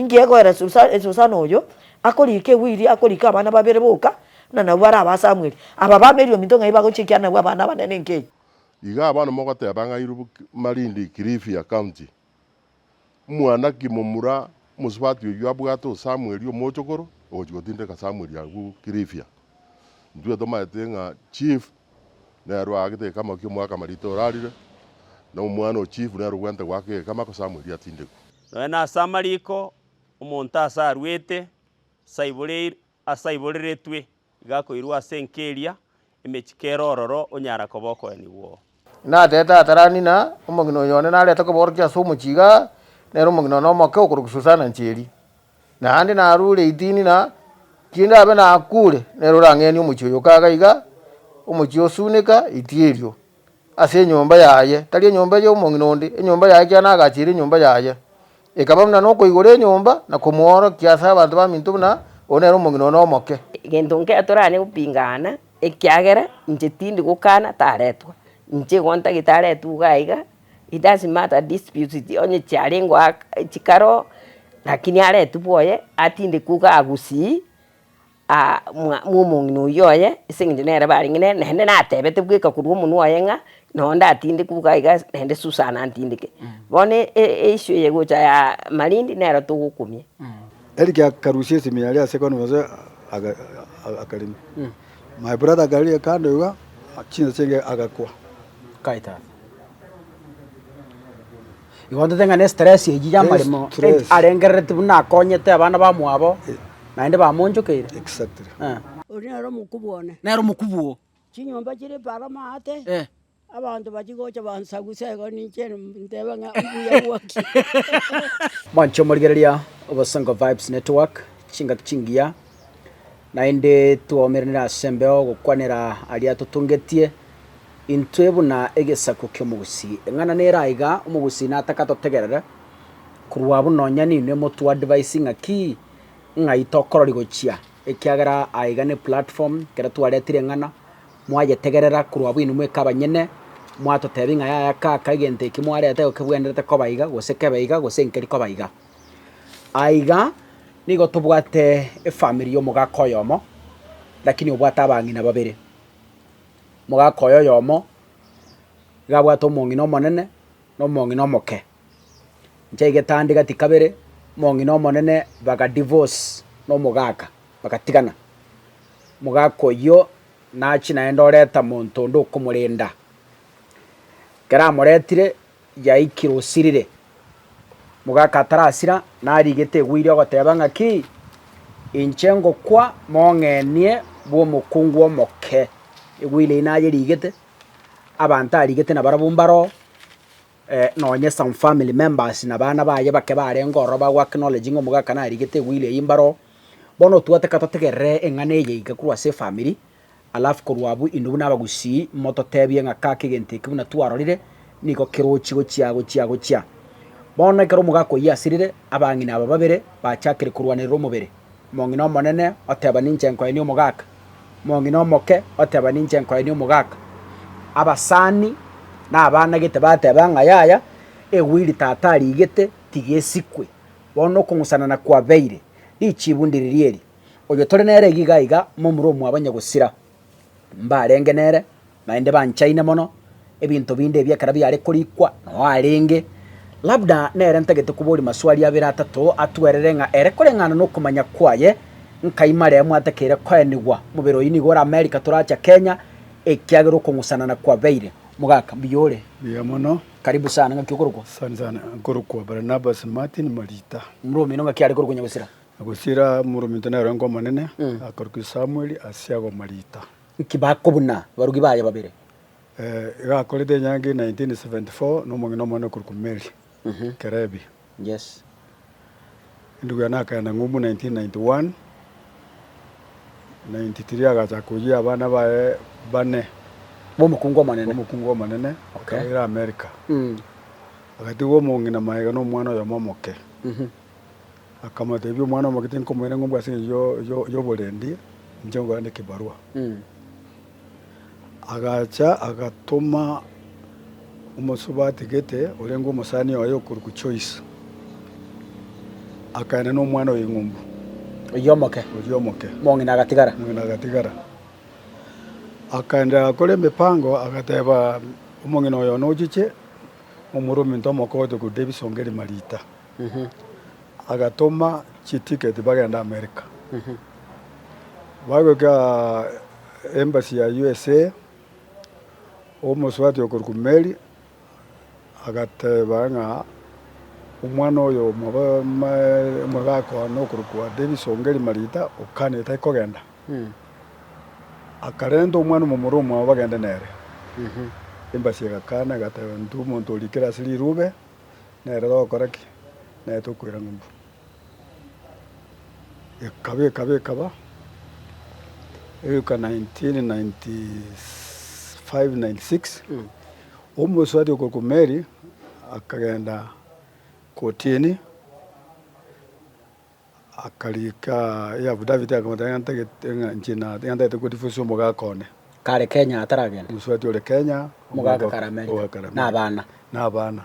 ngiye kwera Susana oyo akorike wiri akorika abana babere boka na bara ba Samuel aba bamerio mitonga ibago chikiana bwa abana banene nke iga abana mogote abangairu Malindi Kilifi County mwana kimomura musubati yo abwato Samuel yo mochokoro ojigotinde ka Samuel yagu Kilifi nduwe tomatenga chief na rwagite kama kimwaka marito rarire na umwana chief na rwente gwake kama ko Samuel yatinde na samariko umuntu asarwete asaiboreretwe gakoirwa asenkeria emechikerororo onyara koboko eniwo na teta tarani na umugino yone na leta ko borkia so muchiga nero umugino no moke okuru Susana ncheri na andi na rule itini na kinda abe na akure nero rangeni umuchiyo kaga iga umuchiyo sunika itierio ase nyomba yaye tali nyomba yo umugino ndi nyomba yaye na agachiri nyomba yaye ekabamna no koigore nyomba na kumworo kiasa abantu bamintu na onero umugino no moke gento nke atorane upingana ekiagera njetindi gukana taretwa nje gonta gitaretu gaiga it doesn't matter disputes onye charingwa chikaro lakini aretu boye atinde kuga agusi mumungino yoye singinde nera baringine nende natebete bwika kurwo munu wayenga nonda atinde kuga iga nende Susana antindike bone issue yego cha Malindi nera tugukumye Erika karusie simialia second was akalimi my brother galia kando yuga chini senge agakwa kaita igonde tenga ne stress yijya marimo arengerete buna konyete abana bamwabo nainde bamonjokeire exactly Nero mukubone nero mukubuo chinyomba chiri para mate abantu bachigocha bansagusego ninche ndeba nga uya waki mancho morigeria obasango vibes network chinga chingia nainde tuomerera sembeo gukwanira aria tutungetie intwebu na egesako kyomugusi ngana neraiga umugusi nataka totegerera kurwa bunonya ni ne motu advising aki ngaitokorori gochia ekiagara aiga ne platform kera twaretire ngana mwaje tegerera kurwa bwinu mweka banyene mwato tebinga ya kaka igente kimwarete okebwenderete ko baiga goseke baiga gosenkeri ko baiga aiga nigo tubwate family yo mugakoyomo lakini obwata abangina babere mugakoyo yomo gabwata omongino monene no mongino moke nchege tandi gati kabere mongino monene baga divorce no mugaka bakatigana mugakoyo nachi naenda oreta muntu ndo kumurinda kera moretire yaikiro sirire mugaka tarasira nari gete gwire goteba ngaki inchengo kwa mongenie bwo mukungu omoke igwile inaje rigete abantu arigete na barabumbaro nonye some family members na bana baye bake barengoro bagwa acknowledging omugaka na rigete gwile imbaro bono tuate katotegere engane yeiga kurwa se family alafu kurwabu indu nabagusi moto tebye ngaka kigente kibuna twarorire niko kirochi gochia bono kero mugako yasirire abangina aba babere bachakire kurwanira omubere mongino monene oteba ninche nkwaini omugaka mongino moke oteba ninche nkwaini omugaka abasani na abana gete bateba ngayaya ewili tatari gete tigesikwe bono kungusana na kwa beire ichibundiririeri oyo tore nere gigaiga momuro mu abanyagusira mbarengenere nainde banchaine mono ebintu binde byakara byare kurikwa no arenge labda nere ntagete kuburi maswali abira atatu atwerere nga erekore ngana no kumanya kwaye nkaimare mwatakere kwenigwa mubero yini gora America turacha Kenya ekyagero kungusana na kwa beire mugaka biyore biyamono karibu sana ngakikorwa sana ngorokwa Barnabas Martin Marita murumi no ngakyari korwa nyagusira agusira murumi ntana ngo manene akorwa Samuel asiago Marita kibako buna barugi baye babere gakoride nyangi 1974 no mongino mwana kurkumeli Kerebi yes ndugu yanaka na ngumu 1991 93 agacha kujia abana bae bane bomukungwa manene okay ira America agati wo mongina maega no mwana yo momoke akamate byo mwana moke tinko mwene ngomba singe yo bolendi njongo ande kibarua agacha agatuma umusubati gete orengo musani wayo kurku choice akaenda n'omwana w'eng'umbu Oyomoke. Mong'ina agatigara. Akaenda akora emipango agateba omong'ina oyo nochiche omurume ntomokote ku Davis Ongeri Marita. Agatoma chitiketi bagenda America. Bagoka embassy ya USA omuswati okuru kumeli agateba nga omwana oyo mwagako nokuru kwa Davis Ongeri Marita okane taikogenda. Akarenda omwana mumurume abo bagende nere. Embassy agakana agateba ntu omonto olikera asiri rube nere gokoraki nere tokwira ng'umbu. Ekaba eka 1995-96 omuswati okuru kumeri akagenda kotini akarika ya David akamutanga nchina yanda tekutifuso mugakone Kare Kenya ataragenda. Muswati ole Kenya Mugaka kara America. N'abana.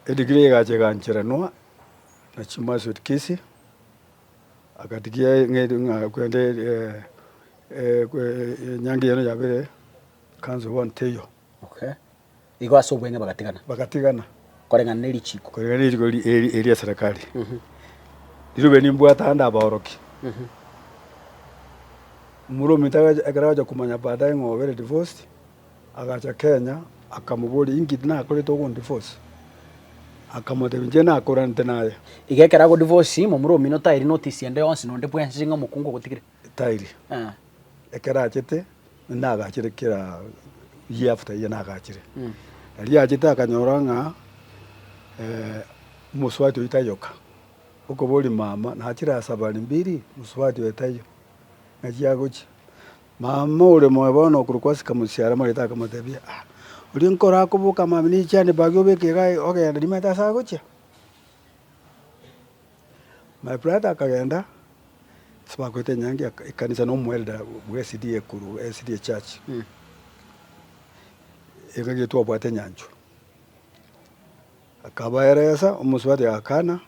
Edigiri gache ganchiranwa na chimaswet kisi akatikia ng'edu kwende nyangi yano yabere kanzo wanteyo. Okay. Igo asobwenge bagatigana. Korengana nerichiko eria serikali. Irube nimbwata anda aboroki. Murume agaraja kumanya baadaye ng'obere divorced agacha Kenya akamuburi ingiti na akore to divorce akamutebe nje na akorante naye igekera go divorce mu murume no tairi notice ende yonse no ndebwe nsinga mukungu gutigire tairi ekera achete na agachire kira year after year na agachire ali achete akanyora nga muswati itayoka uko boli mama na achira sabali mbiri muswati itayo ngajiagochi mama ule moyebono okurukwasi kamusiara marita kamatebia uri nkora kubuka mama ni cyane bagyo bekegai ogenda limeta sagocha my brother akagenda sibakwete nyangi ikanisa no mwelda bwe SDA kuru SDA church ekage tu abwate nyanjo akabaeresa umuswati akana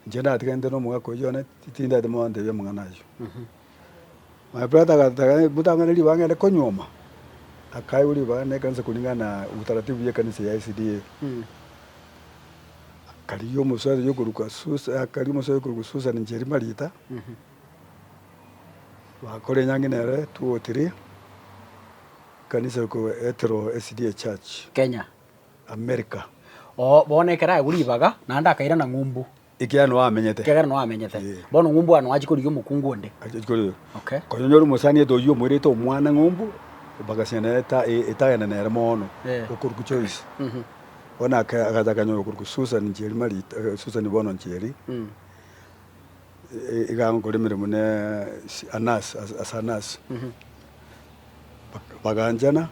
njenda atigende no mwako yone titinda de monde bya munganayo my brother gataka mutangana libanga konyoma akai uli bane kanza kulingana utaratibu ya kanisa ya SDA kaliyo muswari yo kuruka susa kaliyo muswari kuruka susa njeri Marita bakore nyangi nere 2 or 3 kanisa ko etro SDA church Kenya America bone kera uli baga nanda akaira na ng'umbu ikiano wamenyete kegera no wamenyete bono ng'umbu ano achikori yo mukungu onde achikori okay konyoru musani eto yo mwereto mwana ng'umbu bagasiana etagana nere mono okuruku choice ona akaza nyoro okuruku Susan njeri Marita Susan bono njeri igango kolemere mune asanas baganjana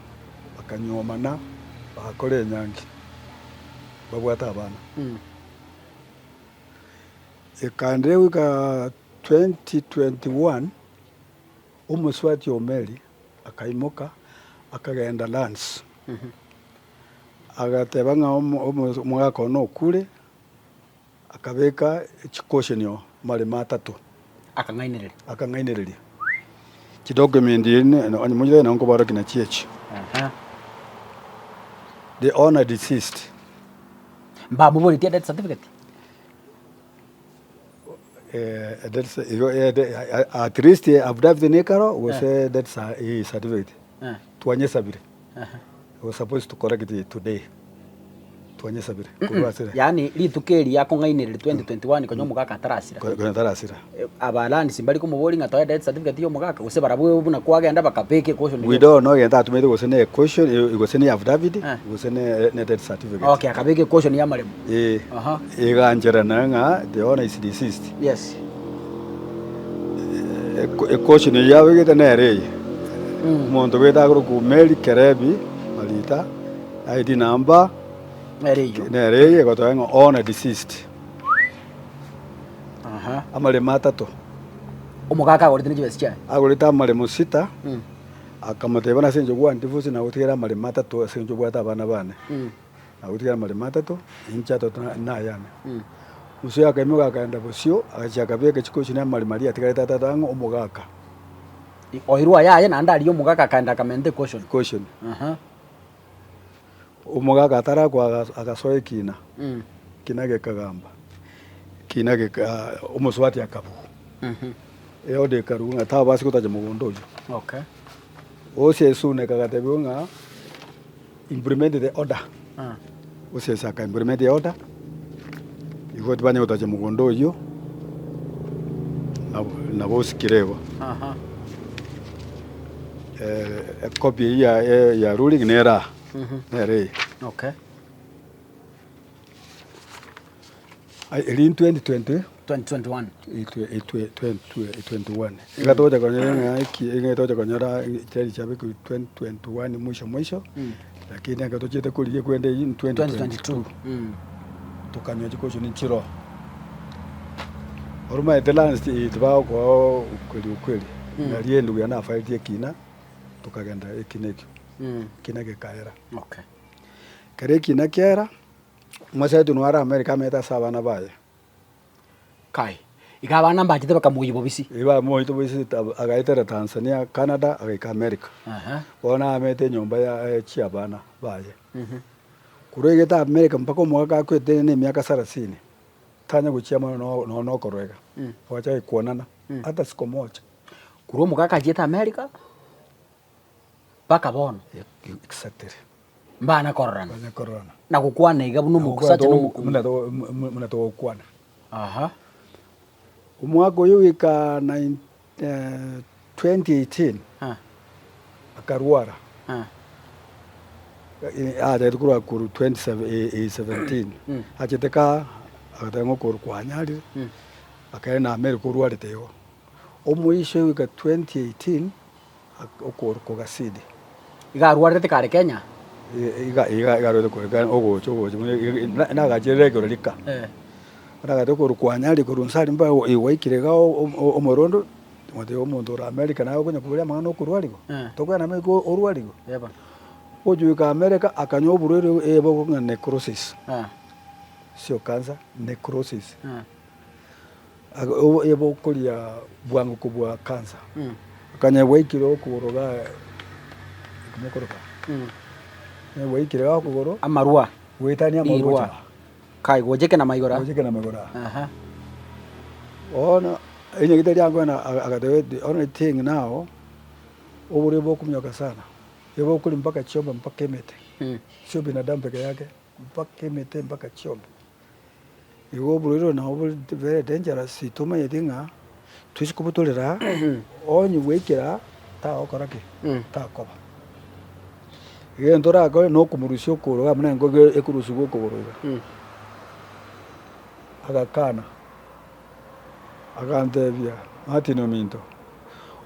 bakanyomana bakore nyangi babwata abana ekande wika 2021 umuswati omeli akaimoka akagenda Lance agateba nga omwaka ono okure akabeka chikoshenyo mali matatu akang'ainereria chidocumendi ine mujire na nkobara kina chiechi the owner deceased mbabu boli death certificate at least affidavit nekaro was that certificate tuanye sabire was supposed to correct it today tuanye sabire yani litukeri yako ng'ainere 2021 konyo mugaka atarasira abalandi simbali kumuboli ngatoya death certificate yo mugaka use barabwe buna kwagenda bakapeke caution we don't know yenda tumete gusene caution igusene affidavit gusene death certificate okay akabeke caution ya maremu iganjera nanga the owner is deceased yes caution yawe gete nere muntu wetaguru ku Mary Kerebi Marita ID number nereye gotoengo owner deceased amale matatu umugaka agorite n'ikibesi cyane agorite amale musita akamateba na senjo gwa ndivuze na gutera amale matatu senjo gwata abana bane agutigara mari matatu incha toto na yana ucio akaimoga akaenda bucio agachaka beke chiko chine mari mari atigareta tatango omugaka oirwa yaye na ndari omugaka akaenda kamente caution omugaka atara kwa agasoe kina kina gekagamba kina geka omuswati akabu de karunga ta basi kutaje mugondo ujo okay ose sune kagatebunga implement the order ose saka implement the order igoti banye kutaje mugondo ujo na bosi kirego copy ya ruling nera nere okay in 2021 igatoja konyera igatoja konyera cheri chabe ku 2021 mwisho lakini akatochete kuliye kwende in 2022 tukanyo chiko chini chiro oruma etelans itbao kwa kweli naliye ndugu yana faili kina tukagenda ekinekyo kina gekaera okay kare kina kera mwasaitu nwara America meta sabana baye kai ikabana mbajite bakamuyibo bisi iba moito bisi agaitera Tanzania Canada agaika America bona amete nyumba ya chiabana baye kuregeta America mpaka mwaka kwete ne miaka 30 tanya guchiama no korega wacha kuonana hata siku moja kuro mugaka jeta America baka bono exactly mbana corona na gukwana iga buno mukusaje no muna to kwana umwaka uyu wika 2018 akarwara tukura kuru 2017 acheteka akatango kuru kwanyari akaenda America kurwarite yo omwisho wika 2018 okuru kogasidi igarwarite kare Kenya igarwarite kore ogocho na gajerege rika Raga ko rukwanyari ko runsari mba iwaikirega omorondo mode omuntu ra America nayo kunya kuria mangano kurwarigo tokwana me ko orwarigo yeba ojuika America akanyo burero ebo ko necrosis sio cancer necrosis ebo kuria bwangu kubwa cancer akanya waikiro kuroga kumokoroka waikirega kugoro amarua wetania amarua kai gojeke na maigora ona enye gitari yangu na agadewe ona thing now obure boku myoka sana yebo kuli mpaka chomba mpaka emete sio binadamu peke yake mpaka emete mpaka chomba yego buriro na obure very dangerous ituma yedinga tusikubutolera onyi wekera ta okorake ta koba ntora ko no kumurusyo kuroga mna ngo ekurusugo kuroga agakana agantebia matino minto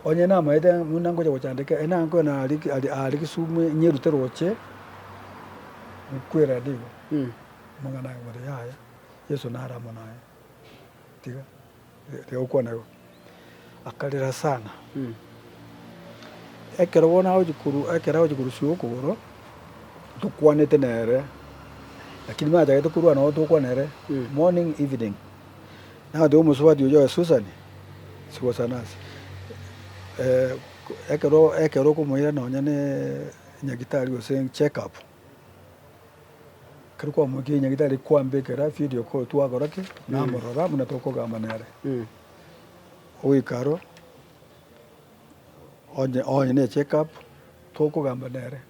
onye na maide munango jo chandika enango na ali kisume nyerute roche kwera digo mangana ngore yaya Yesu nara monaye tiga teo kwa nayo akalira sana ekero wona ojikuru sio kugoro tukwanete nere lakini maja yetu kurwa na watu kwa nere morning evening na ndio muswadi ujo Susan siwa sanasi ekero ko moira na onyane nyagitari ose check up kiriko mugi nyagitari kwambe kera video call twagorake na morora muna toko gamba nere oikaro onye ne check up toko gamba nere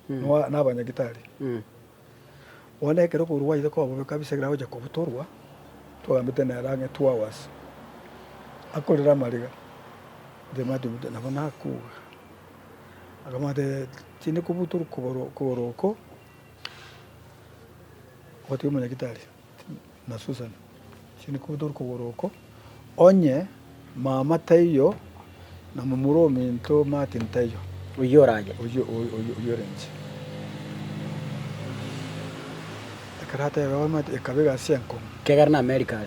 na abanyagitari wale kero kurwa ide ko bobe kabisa graho je kubutorwa twagambite na range 2 hours akorera mariga de madu na bana ku agamade tine kubutor kuboroko wati mu nyagitari na Susan tine kubutor kuboroko onye mama tayo na mumuro minto Martin tayo uyoraje uyorenje karata ya wama kabega sianko kegar na America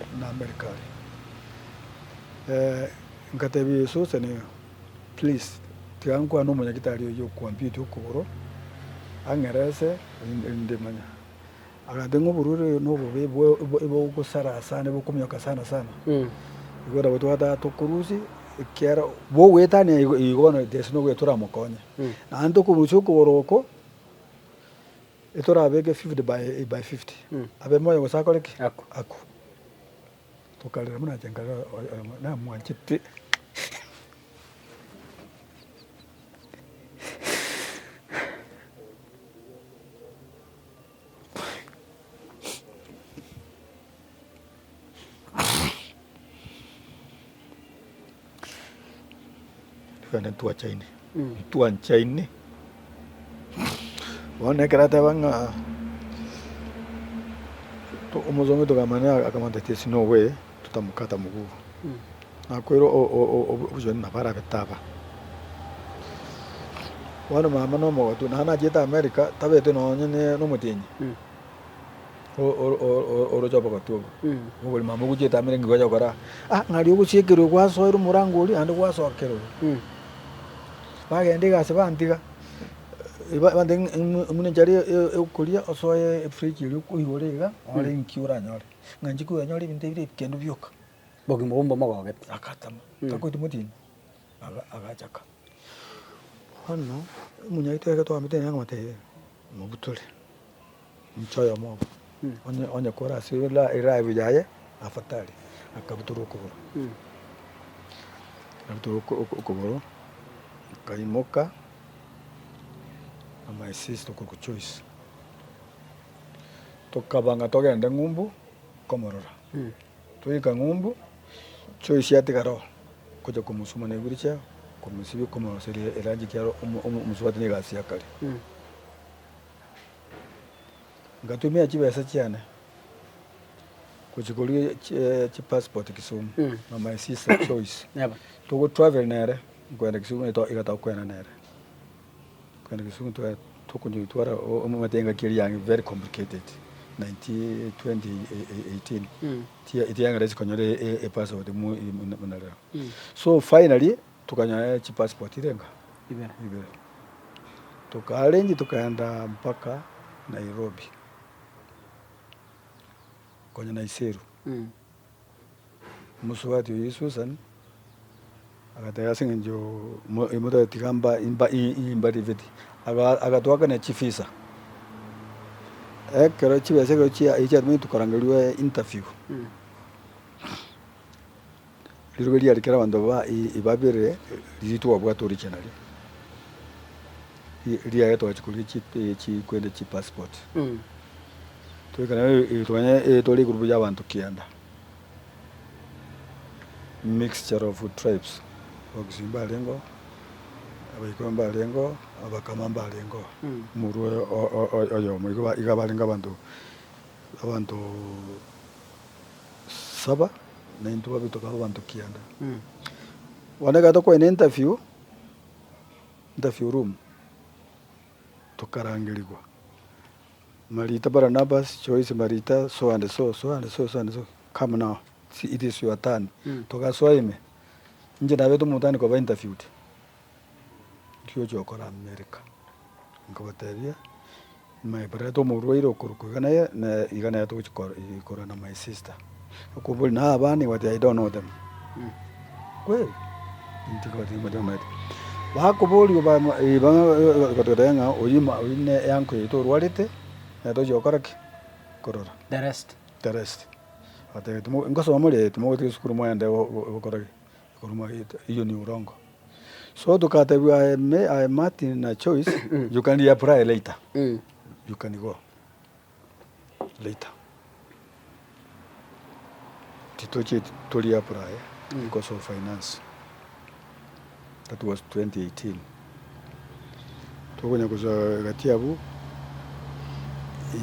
ngatebi Susan please tiangu anu manya kitari yo kwambiti ukuburo angerese ndemanya agatengo burure no bo gusara sana bo kumyoka sana. Igora botwata tukurusi kiara bo wetani igona desno gwetura mukonya. Na anto kuruchuko boroko etora bege 50 by 50. Abe moyo gusakore ki aku. Tukalira muna jengala na mwanchiti. Kana tua chaini. Tuan chaini. Wana karata banga to umuzongo to kamana akamanda tesi no way tutamukata muguu. Akwero ujoni na para betaba. Wana mama no mo tu na jeta America tabete no nyene no mutinyi. Oro joba ko tu. Ngo mama gujeta America ngoja kora. Ngari ugushekero kwaso ero murangoli andi kwaso akero. Bagende gase bandiga bande mune jari ukulia osoye fridge iri kuyorega ari nkiura nyore nganji ku nyore binde bire kendo byoka bogi mubombo magoge akatama takwiti mutini agachaka hano munyaite ga to amite nyanga mate mubutule mchoyo mo onye kora sivela ira bijaye afatari akabuturu kubura abuturu kubura kaimoka my sister ku choice tokabanga togenda ngumbu komorora tuika ngumbu choice yatigaro kuja kumusuma ne guricha kumusibi komoroseri erangi kyaro umusubati ne gasi yakali ngatumia chibesa cyane kuchikoli chi passport Kisumu na my sister choice to travel nere kwenda Kisumu to igata kwenda nere kwenda Kisumu to kunjitwara matenga kiri yangi very complicated 2018 tia resi konyore passport mu munalera so finally tukanya chi passport irenga ibere tukalenji tukaenda mpaka Nairobi kwenye Naiseru musubati Susan akataya sinjo imoto tikamba imba riveti agatwaka na chifisa kero chibese kero chia icha tumi tukarangaliwe interview lirugeli alikera bando ba ibabire litu wabwato originally ria yeto achikuli chi kwende chi passport tukana itwanye toli group y'abantu kianda mixture of tribes okuzimba lengo abayikomba lengo abakamamba lengo muru oyo muigo igabalenga abantu saba na into babitoka abantu kianda wanega to kwene interview room tukarangiligwa Marita Barnabas choice Marita so and so come now it is your turn tukaswaime nje nawe tumutani kwa interviewed kyojo kora America ngobateria my brother muruiro kurukugana na igana to kora na my sister kubuli na abani what I don't know them well ndiko madam bakubuli ba gotorenga oyima oyine yanko ito rwalite na dojo koraki korora The rest ate tumo ngoso mole tumo tisukuru mwende koraki koruma hiyo ni urongo so tukatabiwa Martin na choice you can apply later you can go later titoche toli apply because of finance that was 2018 tukonya kuza gatiabu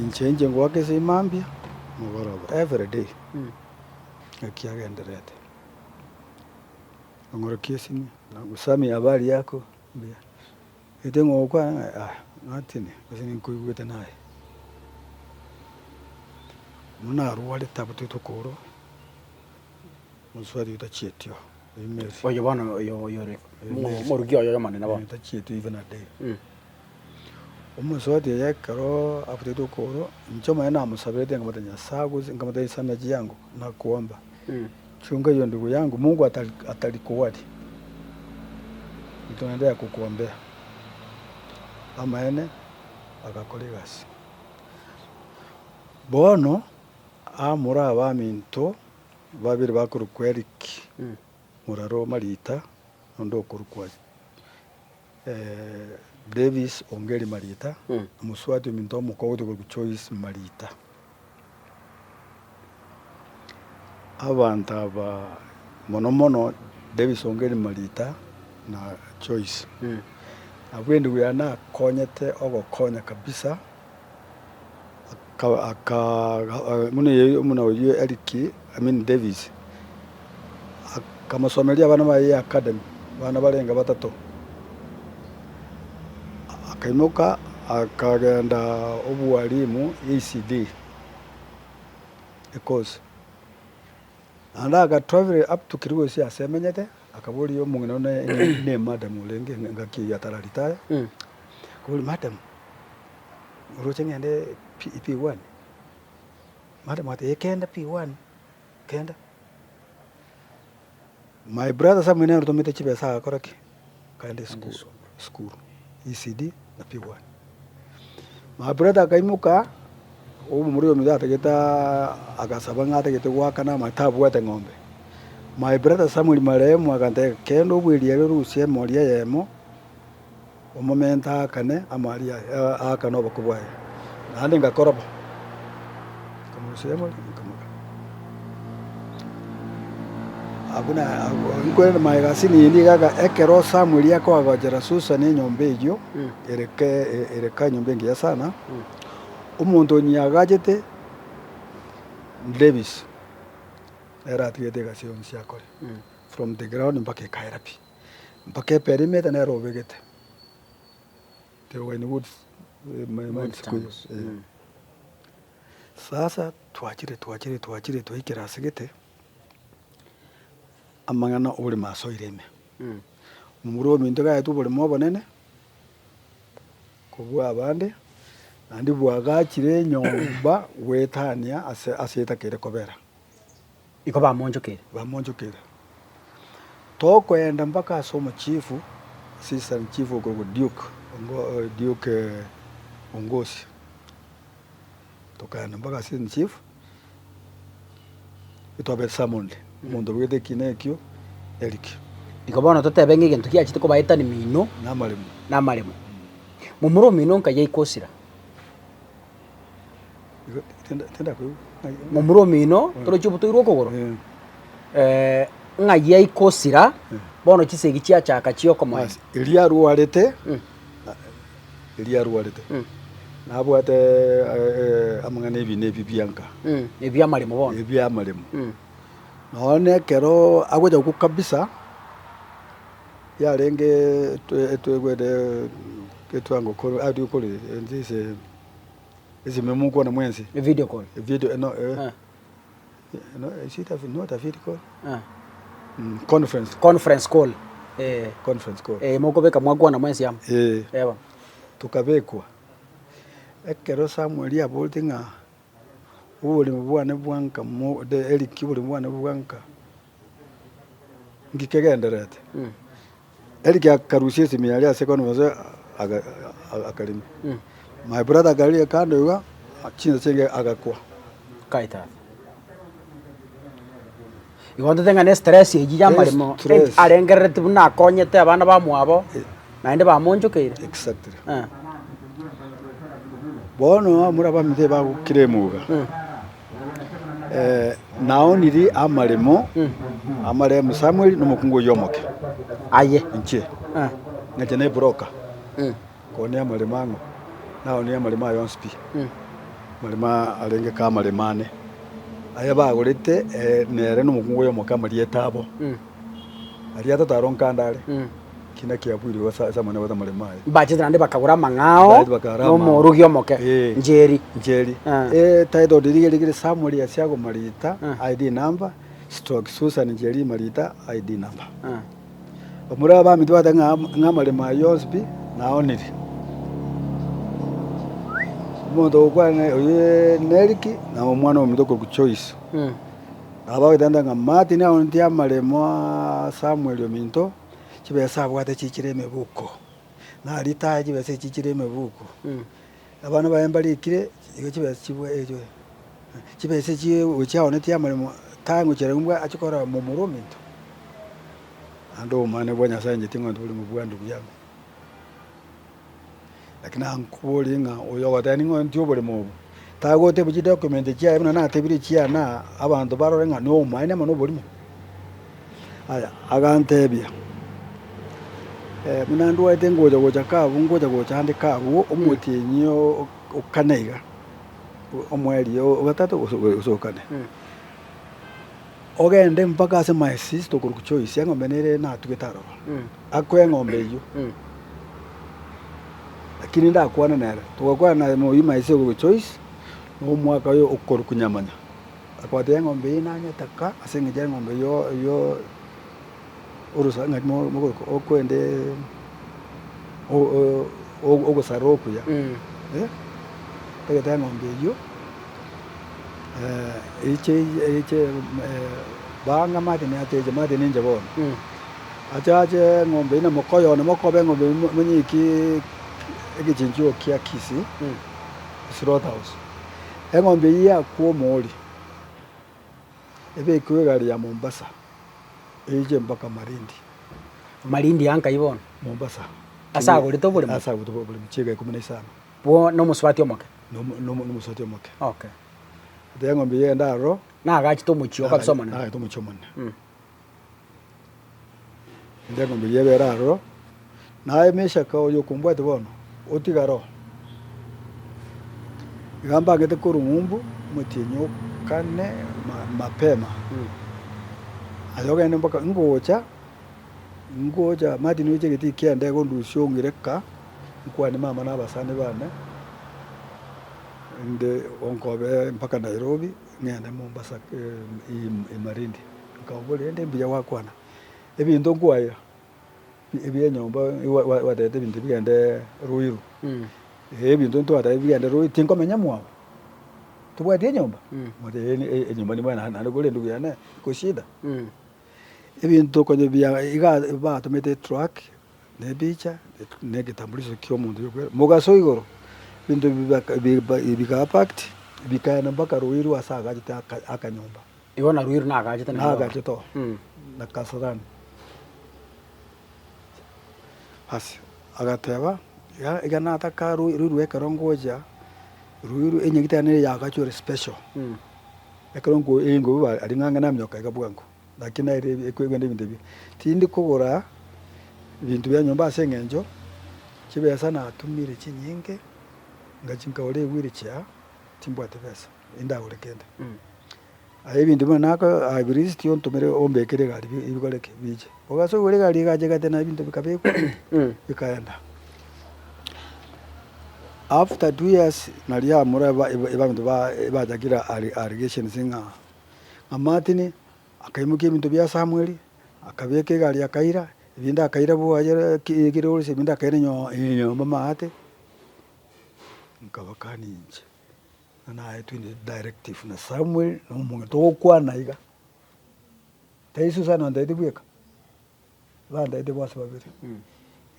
inchange ngwake simambia mugoroba every day akiagenderete ngoro kiesini na gusami habari yako mbia etengo kwa natini basini kuigwete naye muna ruwale tabutu tokoro muswadi utachetio email oyo bana oyo yore mo rugio oyo mane nabo utachetio even a day Umuswati yakaro afutetu koro nchoma yana musabete ngamata nyasagu ngamata isana yangu na kuomba. Chunga hiyo ndugu yangu, Mungu atalikuwadi. Tunaendelea kukuombea. Ama ene akakoligasi. Bono amura abaminto babiri bakuru kweriki. Muraro marita ndo kurukwa. Davis Ongeri Marita, Muswati minto mukawuti ku Choice Marita. Abantu aba mono Davis Ongeri Marita na Choice. Abwendi kuyana konyete ogokonya kabisa. Muna oyo Eriki, Davis. Kamasomelia bana ba academy, bana barenga batatu. Akaimuka akagenda obuwalimu ECD because anda akatravel up to Kirusi asemenyete akabuli yo mungino ne madam ulenge ngaki yatararitaya kubuli madam uroche ngende P1 madam ate yekenda P1 kenda my brother samene rutomete chibesa akoraki kaende school ECD na P1. My brother akaimuka muri yo midata geta agasabanga ategete gwakana matabu wate ng'ombe. My brother Samuel Maremu akante kendo bwiriye rusie moria yemo omomenta akane amaria akano bakubwaye. Nandi ngakoroba. Kamusemo kamuka. Abuna ngwene magasini ni gaga ekero Samuel yako agajera Susan nyombe iyo ereka nyombe ngiya sana umuntu nyagajete Davis era tigete gasio nsiakore from the ground mpaka kairapi mpaka perimeter na robegete the when wood my school sasa tuachire tuikira sigete amangana uri maso ireme mumuro minto ga tu buri mobonene kubwa abande andi bwagachire nyomba wetania aseta kere kobera iko bamonjokere tokwenda mpaka somo chifu assistant chief ko Duke Ongosi tokaenda mpaka assistant chief itobe Samonde mundu wete kinekyo Eric ikobona totebe ngigentu kiachite ko baita ni mino na maremo mumuro mino nka yaikosira tenda ko mumuro mino toro chibutuirwo kogoro nga yaikosira bono chisegi chiachaka chioko mo ilia ruarete nabwate amangane ebi bianka ebya maremo bono ebya maremo none kero agweja ku kabisa yarenge twegwede ketwango ko audio call ndise ezimemu kwa na mwenzi video call no is it a video call conference call conference call moko beka mwagwa na mwenzi yam eba tukabekwa ekero Samuel aboltinga ubuli mubwane bwanka mo de Eric ubuli mubwane bwanka ngikegenderete Eric akarushia simiali asekono wazo akalimi my brother gali kando yuga chinza chenge agakwa kaita igonde tenga ne stress yiji yamarimo arengerete buna konyete abana bamwabo nainde bamonjokeire exactly bono amura bamite bagukiremuga naoniri amaremo amaremo Samuel numukungu yomoke aye nche ngene broker kone amalemango naoni amalema yonspi malema alenge ka malemane aya bagurite nere numukungu yomoka marietabo ariata taronkandale kina kiabwiri wasa samana wata malemaye baje ndande bakagura mangao no morugyo moke njeri title dirigere Samuel yasiago marita ID number stroke Susan njeri marita ID number omura ba mitwata ngamalema yosbi naoniri Moto kwa oye Neriki na omwana omutoko ku choice. Abagenda nga Martin aunti amalemo Samuel Ominto kibesa bwate kikireme buko. Na litaji bese kikireme buko. Abana bayambalikire iyo kibesa kibwe ejo. Kibese ki uchaone tiamalemo tangu kirengwa akikora mu Muruminto. Ando mane bwanya sanje tingo nduli mu bwandu byangu. Lakini ankuboli nga oyo watani ngo ntyo bole mo tago te buji document kya ibona na tebiri kya na abantu barore nga no mine mo no bolimo aya agantebya mina ndo ite ngoja goja ka bungoja goja ande ka wo omutinyo okaneiga omweli ogatatu usokane ogende mpaka se my sister ku choice yango menere na tuketaro akwe ngombe yo lakini ndakwana nera tukakwana na mo yima ise ku choice no mwaka yo okor kunyamanya akwate ngombe inanya taka asenge ngombe yo urusa ngamo mo okwende o saroku ya tagata ngombe yo iche banga mate ne ate mate ninja bon achache ngombe ina mokoyo na mokobe ngombe manyiki ekichinjio kia kisi slaughterhouse engombe ya kuo moli ebe kwegari ya Mombasa eje mpaka Malindi yanka ibona Mombasa asagore to bole mchega 15 bo no muswati omoke no muswati omoke okay de ngombe ye ndaro na agachi to muchio kabisa mana to muchio mana de ngombe ye beraro na emesha ka yo kumbwa de bono otigaro gamba ngete kurumumbu mutinyo kane mapema ayoga mpaka ngoja mati niche giti kiende gondusho ngireka nkwani mama na basane bane inde onkobe mpaka Nairobi ngende Mombasa Malindi nkabole ende mbya wakwana ebintu ngwaira ebiye nyomba wadete bintu bigende Ruiru ebintu ntwata bigende Ruiru tinkomenya mwa tubwate nyomba mode nyomba ni bwana nalugole ndugu yana ko shida ebintu konye bya iga ba tumete truck ne bicha ne kitambulisho kyo mundu yokwe mugaso igoro bintu bika packed bikaenda mpaka Ruiru asaga akanyomba ibona Ruiru na agaje to na Kasarani hasi agateba igana ataka Ruiru ekarongoja Ruiru enyigitane yakachore special ekarongo engo ari ngangana myoka igabwango lakini ire ekwegende bintu tindi kugura bintu bya nyomba sengenjo kibesa na atumire kinyinge ngachinka ole wiricha timbwate pesa inda urekende ayi bintu bana ka abirisi tion tumere ombekere gari ibikoleke bije ogaso ure gari gaje gatena bintu bikabeko bikaenda after 2 years nalia mura bintu ba jagira irrigation singa amatini akaimuke bintu bya Samuel akabeke gari akaira ibinda akaira bo ajera kirole ibinda akaira nyo mama ate nkabakani nje na ayetwinde directive na Samuel no mungu to kwana iga taisu sana ndaide bweka banda ide bwasa babiri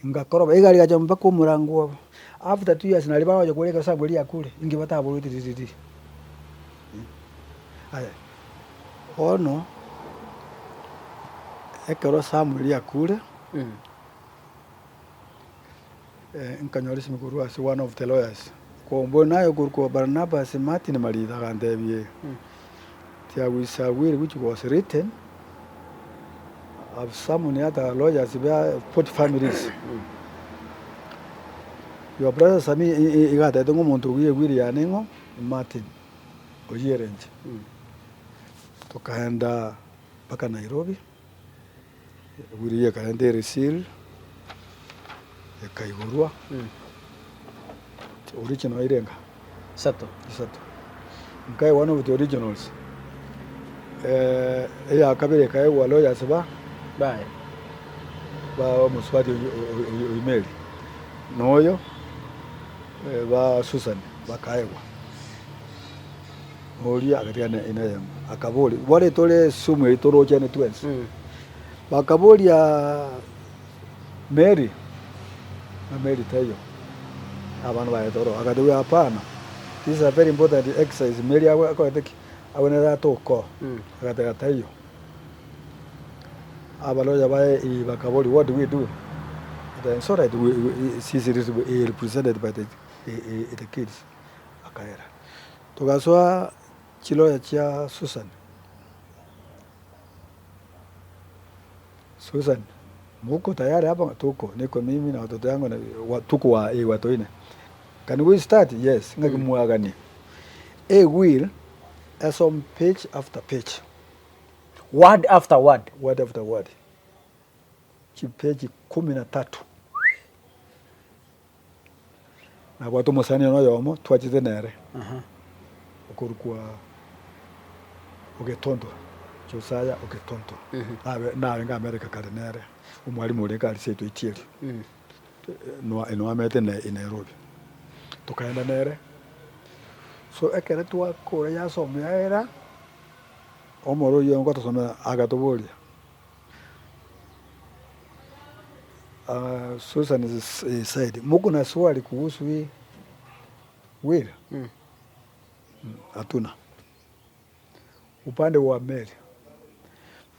ngakoroba igari gaje mpaka umurango after 2 years nali baje kureka Samuel yakule ingi batabulu tititi aya ono ekero Samuel yakule nkanyolisi mukuru as one of the lawyers kombo nayo kurko Barnabas Martin Malida gandebye which was written of some other lawyers about 40 families your brother Sami igata dongo muntu wiri yanengo Martin oyerenje tukaenda mpaka Nairobi wiri kaende resil kaigurwa original irenga sato nkai one of the originals ya kabere kai wa lawyers ba muswati uimeli noyo ba Susan bakaegwa oria agatiga ina akabori wale tole sumu itoroje ne twins bakaboria Mary na Mary tayo abantu bayetoro akadiwe hapana. This is a very important exercise. Mary akoteki awene ratoko akatega tayo abaloja bae bakabori. What do we do? Then so that we is represented by the kids akaera tukaswa chiloya cha Susan muko tayari hapa? Tuko, niko mimi na watoto yangu na tuko watu ine. Can we start? Yes. Ngakimwagani a will as on page after page, word after word, word after word, page 13 na watu musani no yomo twachite nere ukurukwa ugetonto Josiah ugetonto nawe nga America kale nere umwalimu ule kali setu itieli no amete na Nairobi tukaenda nere so ekere tuwa kore ya somya era omoro yongo tusome agatobolia Susan is said muko na swali kuhusu hii will hatuna. Upande wa Mary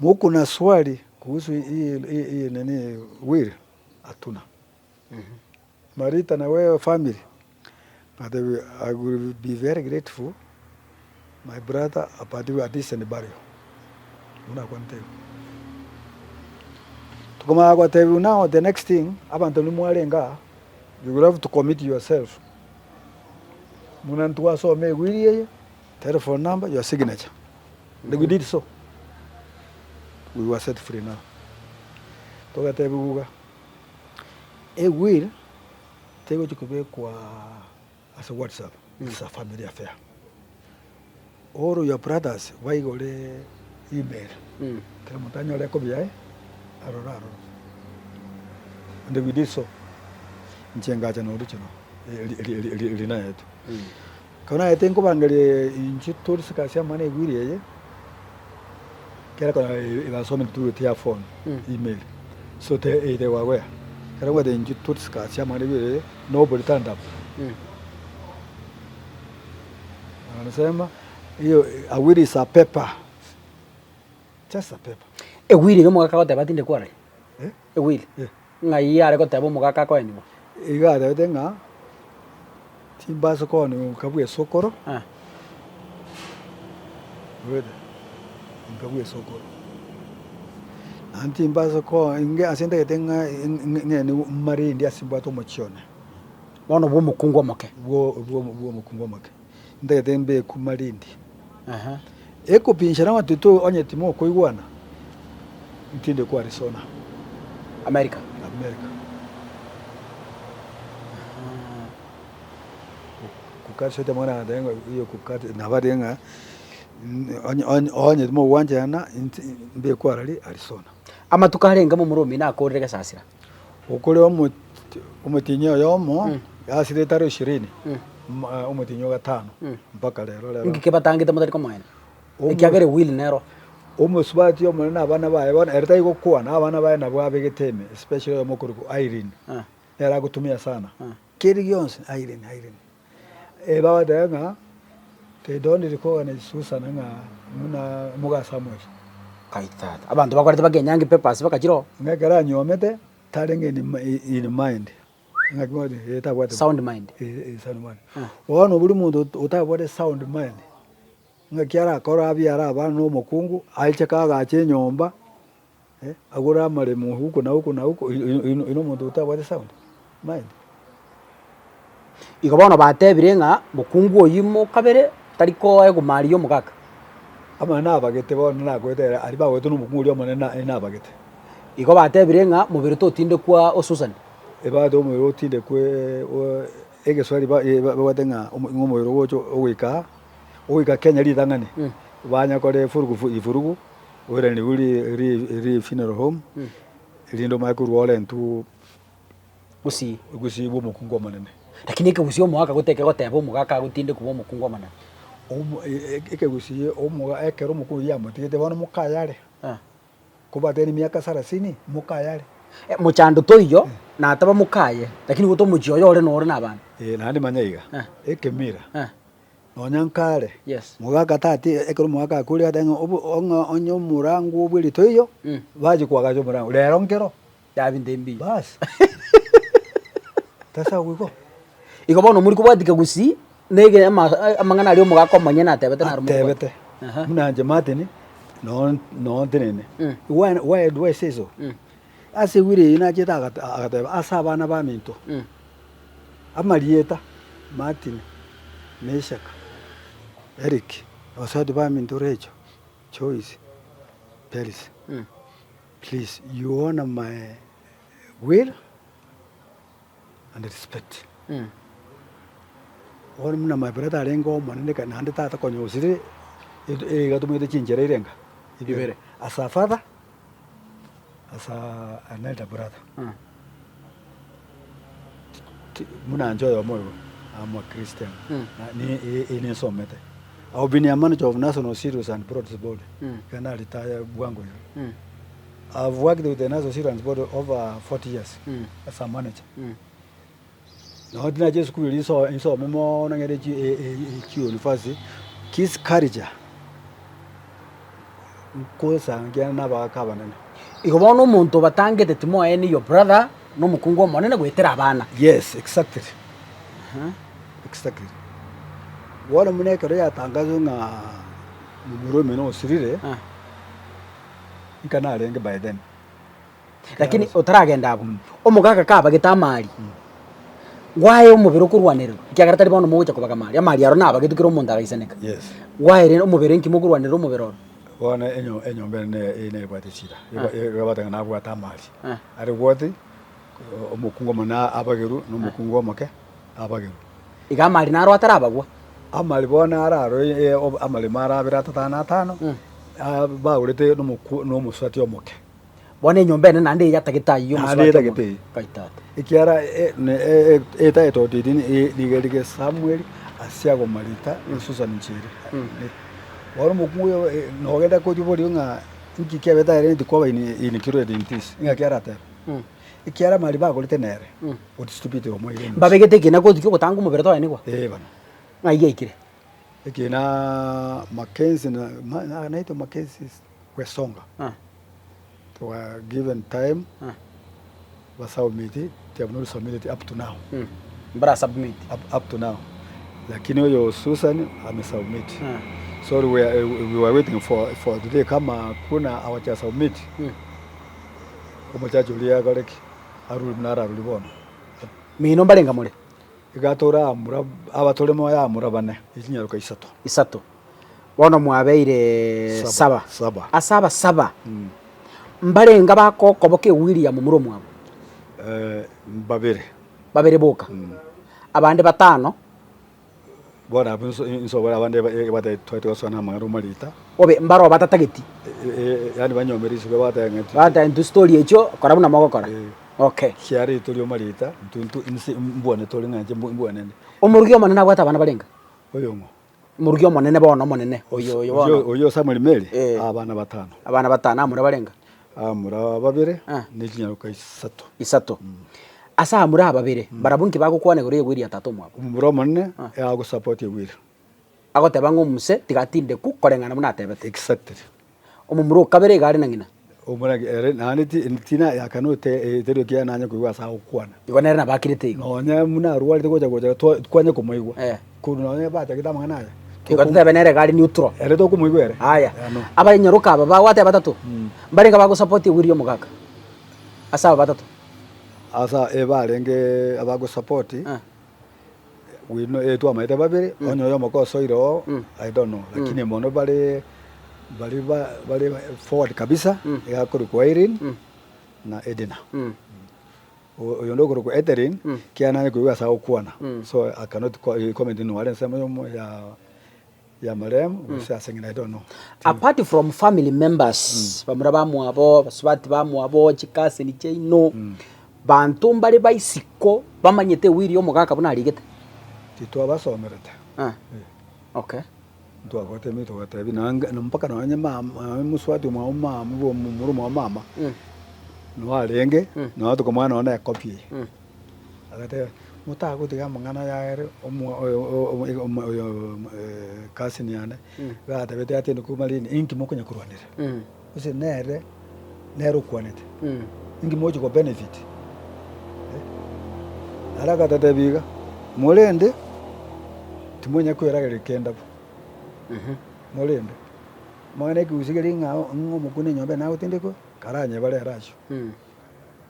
muko na swali kuhusu hii nini will hatuna. Marita na wewe family, I will be very grateful my brother apatiwe a decent burial. Unakwante tukoma kwa tevu now the next thing abantu nimwalenga you will have to commit yourself. Munantua so me wiliye telephone number your signature. We did so. We were set free now. Toka tevu uga a will tego chikube kwa as a WhatsApp. It's a family affair. All your brothers waigole email temutanyo leko biae aroraro and we did so nchenga cha no ruchino lina yetu kana etenko bangale inchi tourist kasia mane gwiriye kera kana ibasome tu tia phone email so they were aware kera ngwa inchi tourist kasia mane gwiriye nobody turned up anasema hiyo a will is a paper, just a paper. E will ngo mugaka goteba tinde kware e will ngai yare goteba mugaka ko enimo iga de nga timbaso ko ni kabwe sokoro wede kabwe sokoro antimbaso ko inge asente tenga ni mari ndia simbato mochione bono bo mukungwa make bo mukungwa make ndege tembe kumarindi eko pinshana watuto onye timo koigwana ntinde kwa Arizona America kukati sote mwana adenga hiyo kukati na badenga onye timo wanja na mbe kwa Arizona ama tukarenga mu murumi na akorere sasira ukole umutinyo yomo yasire taro 20 umutinyo gatano mpaka lero ngike batangite mutari ko mwana ikyagere will nero umusubati yo mwana abana baye bona erita iko kwa na abana baye nabo abegeteme especially omukuru Irene era gutumia sana kiri yonse Irene baba denga they don't recognize Susan nga muna muga Samuel kaitata abantu bakorete bagenyange papers bakachiro ngegera nyomete tarenge in mind ngakimode etabwate sound mind sound mind wono buli muntu utabwate sound mind ngakiara kora abiara abantu mukungu aicheka gache nyomba agura mare mu huko na huko ino muntu utabwate sound mind igobona batebire nga mukungu oyimo kabere tariko ego mariyo mugaka ama nabagete bona nakwetera ari bagwetu n'umukungu lyo mane nabagete igo batebire nga mubiri to tinde kwa osusan ebado mu tinde kwe egeswali bawatenga ngomoro wocho owika Kenya lidangani banya kore ifurugu wera ni uri funeral home lindo makuru wale ntu gusi bo mukungu manene lakini ikegusio mwaka guteke goteba omugaka agutinde kuba omukungwa manene ekegusie omuga ekero omukuru yamotigete bono mukayare kubateni miaka 30 mukayare muchando toiyo nataba mukaye lakini guto muchioyo ore nore nabana nandi manyaiga ekemira nonyankare yes mugaka tati ekero mugaka akuri adenga onyo murangu obwiri toiyo baje kwagajo murangu rero nkero yabinde mbi bas tasa wiko iko bono muri kubatika gusi nege amangana ari omugaka omanye natebete na rumo tebete munanje matini no tenene why do I say so ase wire ina jeta agateba asa abana ba minto amarieta Martin Meshaka Eric osadi ba minto rejo choice Paris please you honor my will and respect wona muna my brother arengo manene kana ande tata konyosire gatumete chinjera irenga ibere as a father as an elder brother muna enjoy moyo I'm a Christian ni somete I've been a manager of National Serious and Products Board can I retire Bwango I've worked with the National Serious Board over 40 years as a manager no dina just school in memo na ngere university kiss courage kosa ngena nabakabanana iko bono omuntu batangete timo eni your brother no mukungu monene gwetera abana yes exactly exactly wala munekero yatangazo nga mumurome no sirire nkana arenge by then lakini utaragenda abo omugaka kaba gitamari waye omubiri okurwanira kiagara tari bono mugucha kubaga mari amari aro naba gitukira omuntu agaiseneka yes waye rero omubiri nkimugurwanira omubiri oro wana enyo mbene ine batishira yabatanga nabwa tamari ari woti omukungo mana abageru no mukungo make abageru igamari naro atarabagwa amali bona araro amali mara birata tana tano ba urete no musati omoke bona nyombe ne nande yatagitayi yo musati kaitata ikiara eta eto didini nigerige Samuel asiago marita Susan Nchiri waro mukungo no genda ko jubori nga nkikia beta ere ndikoba ini kiro dentis nga kiara ta ikiara mali ba golite nere otistupite omoire babegete kina ko dikyo tangu mubere to yani kwa bana ngaiye ikire ekina Mackenzie na naito Mackenzie Wesonga to a given time wasubmit they have not submitted up to now mbara submit up to now lakini huyo Susan amesubmit so we were waiting for today kama kuna awacha submit kama Julia gareki aruli mnara aruli bona mino mbarenga mure igatora amura abatore mo ya amura bane ikinyaruka isato bona mwabeire saba asaba saba mbarenga bakokoboke William muro mwabo babere boka abande batano bona abunso bara abande bata twete wasona mangaro marita obe mbaro batatageti yani banyomerisi bata ngati bata into story echo korabuna magokora okay kiari tolio marita ntuntu mbone toli nganje mbone omurugyo manene abwata abana barenga oyongo murugyo manene bona monene oyo Samuel Meli abana batano amura barenga amura babere n'ikinyaruka isato asa amura babere barabunki bagukwane gore gwiri atatu mwabo umuro monene yago support yegwira agoteba ngomuse tigatinde ku korengana munatebete exactly omumuro kabere gari nangina omura nani tina yakanote terio kia nanya kuwa sa ukwana igonera na bakirite nonya muna ruwalite goja twanye kumoigwa kuno bata kitama naya kigotete benere gari neutral ere to kumuigwere haya abanyaruka baba wate batatu mbarenga bago support yegwiri omugaka asa batatu asa ebarenge abago support we know etu amaite babere onyo yo moko soiro I don't know lakini mono bali forward kabisa ya kuruko Irene na Edina oyo ndo kuruko Etherin kiana kuwa sa ukwana so I cannot comment in wale sema ya marem usa saying I don't know apart from family members bamura bamwabo baswati bamwabo chikase ni cheino bantu mbare baisiko bamanyete wiri omogaka buna arigete titwabasomerete okay twagwate mito gatabi nanga mpaka nanye mama muswati mwa mama bo murumo wa mama no arenge no to mwana ona copy agate mutago tiga mangana yaere kasini yana gata bete atendo kumalini inki mokonya kurwanira use nero kwanete ingi mojo ko benefit alaga tatabiga molende timonya kwera kenda molende mwana kusigiri ngao mukune nyombe nawe tindiko karanye bale rasho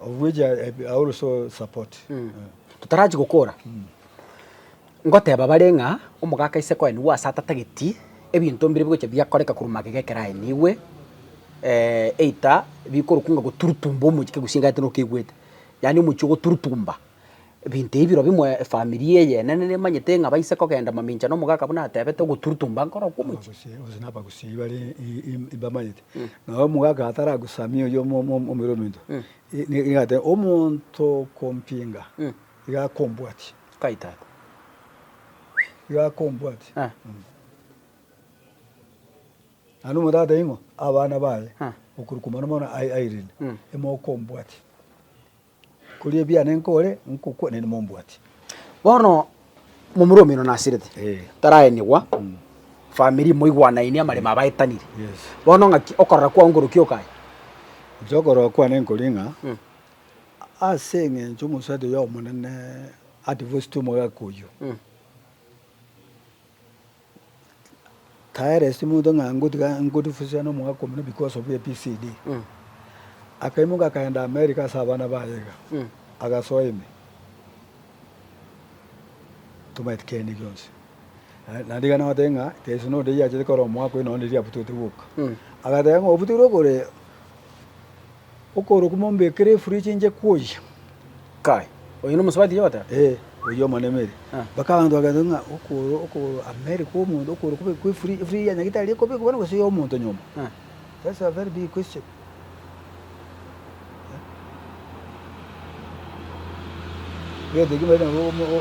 of which I also support tutaraji gukora ngoteba barenga omugaka ise kwa ni wasata tageti ebintu mbire bwo bya koreka kurumake gekera niwe eita bikorukunga guturutumba omukike gusingate no kigwete yani umucyo guturutumba binte ibiro bimwe family ye nene manyete nga baise ko genda maminja no mugaka buna atebete guturutumba nkora kumuki uzinaba gusibali ibamanyete no mugaka atara gusamio yo omiromindo ni ngate omuntu kompinga ya kombwati kaita ya kombwati anu mudada ingo abana baye ukurukumana mona airin emo kombwati kulie bia nenkore nkukwo ne mombwati bono mumuromino nasirete taraye niwa family moigwana ini amare mabaitanire bono ngaki okorra kwa ngurukio kai jogoro kwa nenkolinga asenge njumusade yo munene advice to moya kuyo tayare simu donga nguti fusano mwa komune because of APCD akaimuka kaenda America sabana bayega agasoime tumait keni gonse nandiga na watenga tesuno de ya jekoro mwa ko ino ndi aputote buka agatenga obutiro kore okoro kumombe kere free change kuyi kai oyino muswati yota oyo manemeri bakandu agatenga okoro America omuntu okoro kube free ya nyagitali ko be kubona ko siyo omuntu nyoma that's a very big question. Yo de gimana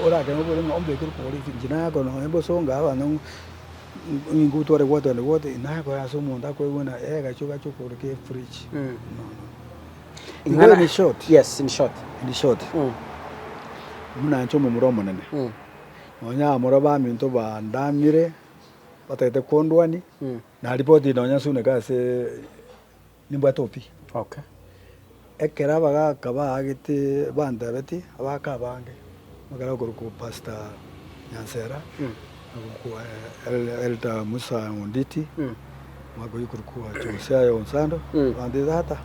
ora kan ko ngo ombe ko poli finjina ko no embo songa wa no ingu tore water ina ko aso munda ko wona ga chuka ko ke fridge no in short yes in short muna ncho muromo nene onya muraba minto ba ndamire batete kondwani na report ino nya sune ka se nimba topi okay ekera baga kaba agite banda beti abaka bange magara ko pasta nyansera ko elta musa onditi mago yukurku achosia yo nsando bande data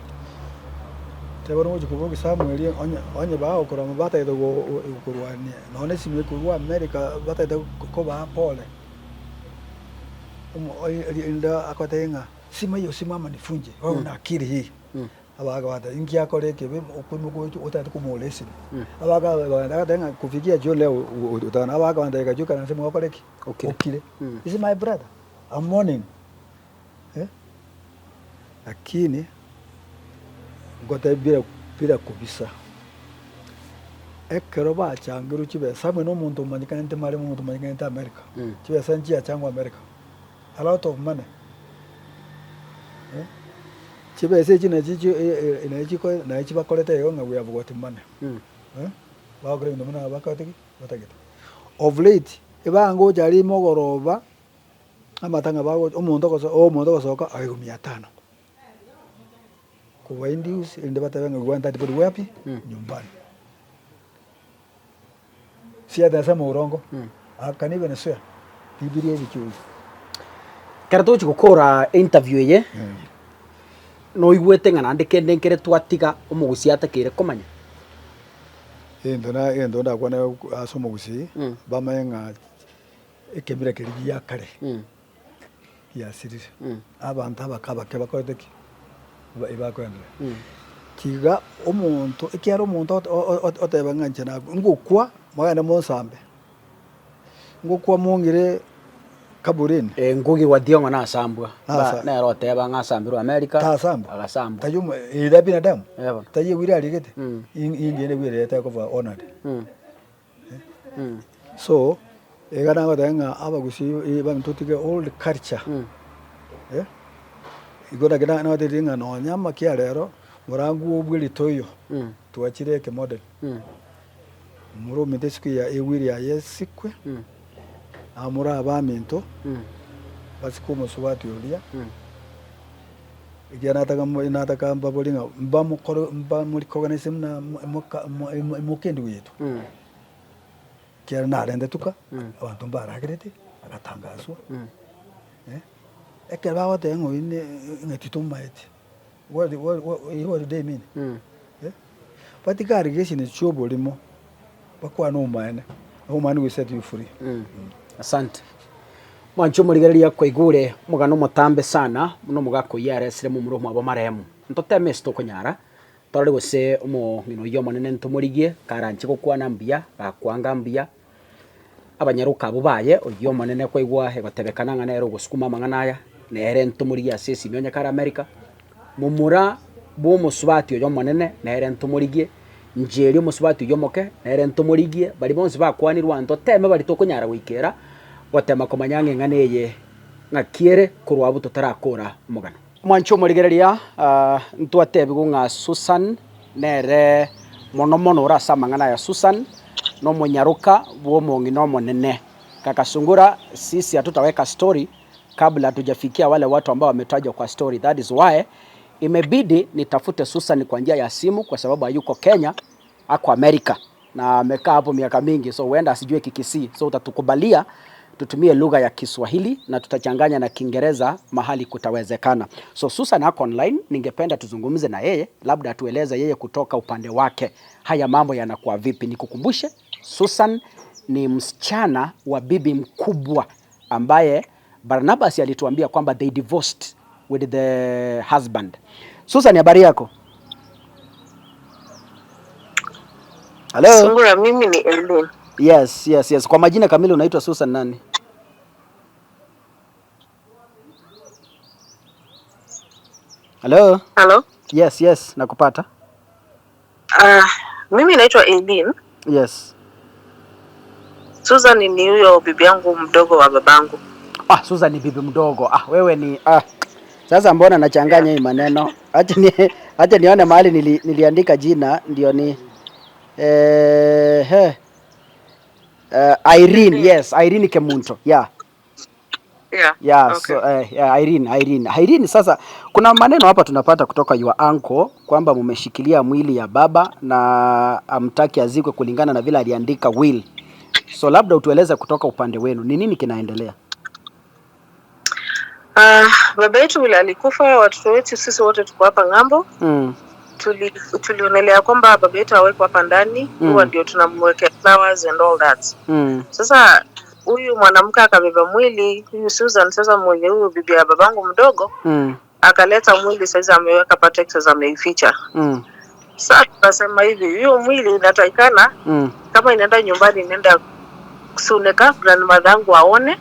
tebaro mo jukubo Samuel onye ba okora mabata edo ukurwani none sime kurwa America bata edo ko ba pole inda akotenga sima yo simama nifunje wao na akili hii abaga wata ingi akore kebe okumugo utata kumolesi abaga wanda tenga kufikia jo leo utana abaga wanda kajuka na sema wakoreki okile this is my brother I'm mourning lakini ngote bila kubisa ekero ba changiru chibe samwe no muntu manyikante mare muntu manyikante America chibe sanji ya changu America a lot of money chibe se china chichi ina chiko na chiba kolete yo nga we have got money ba gre ndo mna bakatiki batageta of late iba ngo jari mogoroba amatanga ba omuntu ko soka ayo 500 kwa indius inde batabenga gwanda ndipo wapi nyumbani si adasema urongo akani Venezuela bibilia bichuzi karato chikukora interview ye no igwete ngana ndikende nkere twatiga umugusi atakire komanya endo nda kwana asomo gusi bamenga ekemira kiri ya kare ya sirire abantu abakaba kebakodeki ibakwendele tiga omuntu ekyaro omuntu otebanga nchana ngukwa magana monsambe ngukwa mungire kaburini ngugi wa Thiong'o na sambwa na rote ba ngasambirwa America agasambwa tayuma ida binadamu tayi wira aligete indiene wira ta ko va honored so egana ngo denga abagusi ba mtutike old culture igora gina na dinga no nyama kia rero murangu ubwiri toyo tuachire ke model muro midesku ya ewiri ya yesikwe amura abaminto basiko musubati ulia igana nataka mbabolinga mbamuri organism na mukendi wetu kera narende tuka abantu mbaragirete agatangazwa ekera wate ngo ine ngetitumbaete what do they mean patikari gesi ni chobo limo bakwa no mane we set you free asante mwancho murigereria kwa igure mugano mutambe sana muno mugako yaresire mu muromo abo maremu ntoteme sto kunyara tore gose umo ngino yo manene ntumurigie karanchi gukwana mbia bakwanga mbia abanyaruka abo baye oyo manene kwa igwa hebatebekana ngana ero gusukuma mangana nere ntumurigie asisi nyonya kara America mumura bo musubati oyo manene nere ntumurigie njeri musubati oyo moke nere ntumurigie bari bonse bakwanirwa ntoteme bari tokunyara wikera watema komanyange nganeye ngakiere kurwa buto tarakora mugano mwancho murigereria ntwatebi gunga Susan nere mono urasama ngana ya Susan no munyaruka bo mongi no monene kakasungura sisi hatutaweka story kabla hatujafikia wale watu ambao wametajwa kwa story. That is why imebidi nitafute Susan kwa njia ya simu kwa sababu hayuko Kenya, ako Amerika na amekaa hapo miaka mingi, so huenda asijue Kikisii, so utatukubalia tutumie lugha ya Kiswahili na tutachanganya na Kiingereza mahali kutawezekana. So Susan hako online, ningependa tuzungumze na yeye, labda atueleze yeye kutoka upande wake haya mambo yanakuwa vipi. Nikukumbushe Susan ni msichana wa bibi mkubwa ambaye Barnabas alituambia kwamba they divorced with the husband. Susan, habari yako? Hello. Sungura, mimi ni Eileen. Yes. Kwa majina kamili unaitwa Susan nani? Hello? Yes, nakupata. Mimi naitwa Eileen. Yes. Susan ni huyo bibi yangu mdogo wa babangu. Susan ni bibi mdogo. Wewe ni sasa mbona nachanganya hii maneno? Acha nione mahali niliandika jina ndio ni Irene. Yes, Irene Kemunto. Yeah. Okay. So Irene, sasa kuna maneno hapa tunapata kutoka your uncle kwamba mumeshikilia mwili ya baba na amtaki azikwe kulingana na vile aliandika will. So labda utueleze kutoka upande wenu ni nini kinaendelea? Baba yetu vile alikufa, watoto wetu sisi wote tuko hapa ngambo. Tulionelea kwamba baba yetu awekwe hapa ndani, huwa ndio tunamwekea flowers and all that. Sasa huyu mwanamke akabeba mwili, huyu Susan sasa mwenye huyu bibi ya babangu mdogo, akaleta mwili sasa ameweka pa Texas ameificha. Sasa tunasema hivi, hiyo mwili inatakikana kama inaenda nyumbani inaenda Suneka grandmother yangu aone.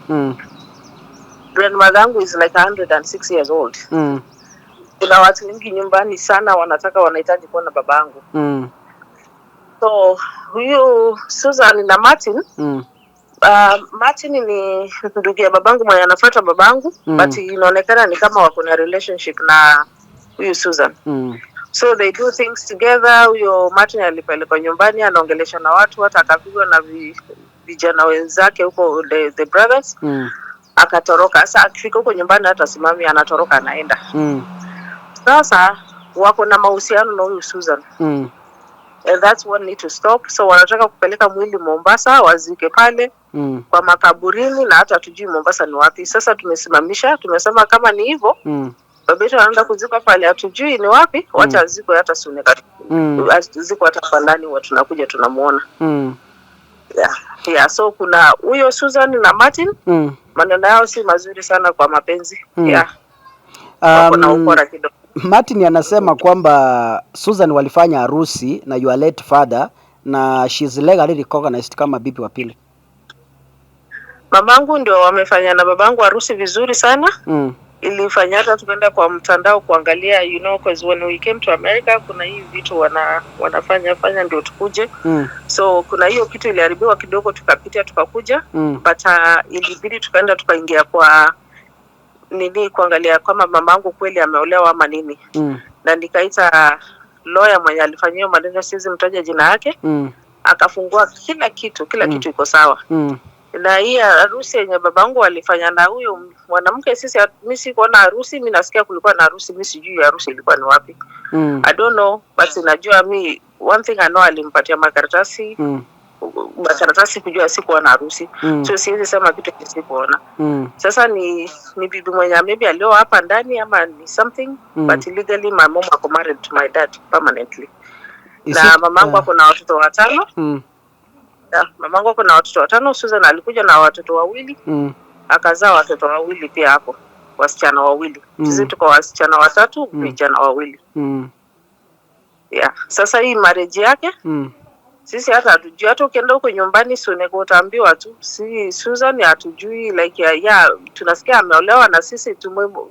Grandmother yangu is like 106 years old. Kuna watu wengi nyumbani sana wanahitaji kuona babangu. So huyu Susan na Martin, Martin ni ndugu ya babangu mwenye anafuata babangu, but inaonekana ni kama wako na relationship na huyu Susan. So they do things together. Huyo Martin alipelekwa nyumbani anaongelesha na watu, hata akapigwa na vijana wenzake huko the brothers. Akatoroka. Sasa akifika huko nyumbani hata simami anatoroka anaenda. Sasa wako na mahusiano na huyu Susan. And that's what need to stop. So wanataka kupeleka mwili Mombasa wazike pale kwa makaburini, na hata tujui Mombasa ni wapi. Sasa tumesimamisha, tumesema kama ni hivyo baba yetu anaenda kuzika pale hatujui ni wapi, wacha aziko hata Suneka. Aziko hata pandani watu tunakuja tunamuona. Yeah, so kuna huyo Susan na Martin, maneno yao si mazuri sana kwa mapenzi. Kuna ukora kidogo. Martin anasema kwamba Susan walifanya harusi na your late father na she's legally recognized kama bibi wa pili. Mamangu ndio wamefanya na babangu harusi vizuri sana. Ilifanya hata tukaenda kwa mtandao kuangalia, you know, because when we came to America kuna hii vitu wanafanya ndio tukuje. So kuna hiyo kitu iliharibiwa kidogo, tukapitia tukakuja. But ilibidi tukaenda tukaingia kwa nini kuangalia kama mamangu kweli ameolewa ama nini. Na nikaita lawyer mwenye alifanyia maneno, siwezi mtaja jina yake. Akafungua kila kitu iko sawa. Na hii harusi yenye babangu alifanya na huyo mwanamke, mimi sikuona harusi, mimi nasikia kulikuwa na harusi, mimi sijui harusi ilikuwa ni wapi. I don't know, but najua mimi one thing I know, alimpatia makaratasi. Makaratasi kujua sikuwa na harusi. So siwezi sema kitu kisikuona. Sasa ni bibi mwenye maybe alio hapa ndani ama ni something, but legally my mom ako married to my dad permanently. Na mamangu ako na watoto 5. Mamangu ako na watoto 5. Susan alikuja na watoto 2. Akazaa watoto 2 pia hapo, wasichana 2. Sisi tuko wasichana 3, vijana 2. Sasa hii marriage yake sisi hata hatujui. Hata ukienda huko nyumbani Suneko utaambiwa tu, si Susan hatujui, like tunasikia ameolewa na sisi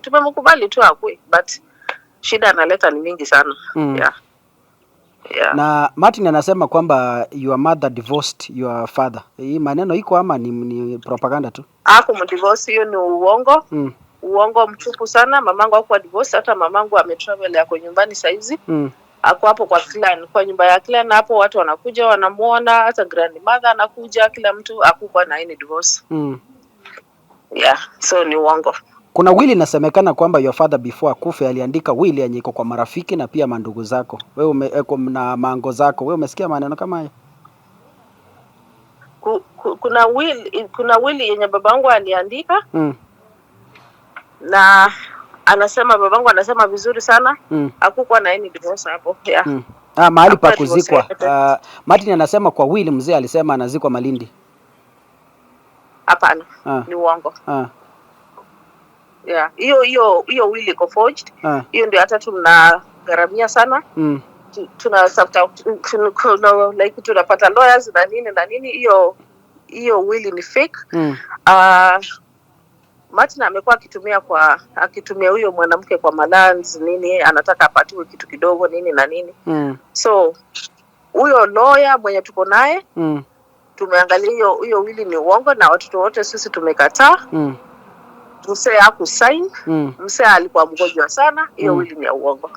tumemkubali tu akwe, but shida analeta ni mingi sana. Na Martin anasema kwamba your mother divorced your father. Hii maneno iko ama ni propaganda tu? Kumdivorce hiyo ni uongo. Uongo mtupu sana. Mamangu hakuwa divorce, hata mamangu ametravel yako nyumbani saizi. Ako hapo kwa clan, kwa nyumba ya clan hapo, watu wanakuja wanamuona, hata grandmother anakuja, kila mtu hakuwa na any divorce. So ni uongo. Kuna wili inasemekana kwamba your father before akufe aliandika wili yenye iko kwa marafiki na pia mandugu zako. Wewe na mango zako. Wewe umesikia maneno kama hayo? Kuna wili yenye babangu aliandika. Na anasema babangu anasema vizuri sana. Hakukuwa na any divorce hapo. Mahali pa kuzikwa. Martin anasema kwa wili mzee alisema anazikwa Malindi. Hapana. Ni uongo. Hiyo will iko forged. Hiyo ndio hata tunagaramia sana. Tunatafuta like tunapata lawyers na nini. Hiyo will ni fake. Martin amekuwa akitumia huyo mwanamke kwa malands nini, anataka apatiwe kitu kidogo nini na nini. So huyo lawyer mwenye tuko naye tumeangalia hiyo will ni uongo, na watoto wote sisi tumekataa. Mse hakusign. Mse alikuwa mgonjwa sana. Hiyo will ni ya uongo.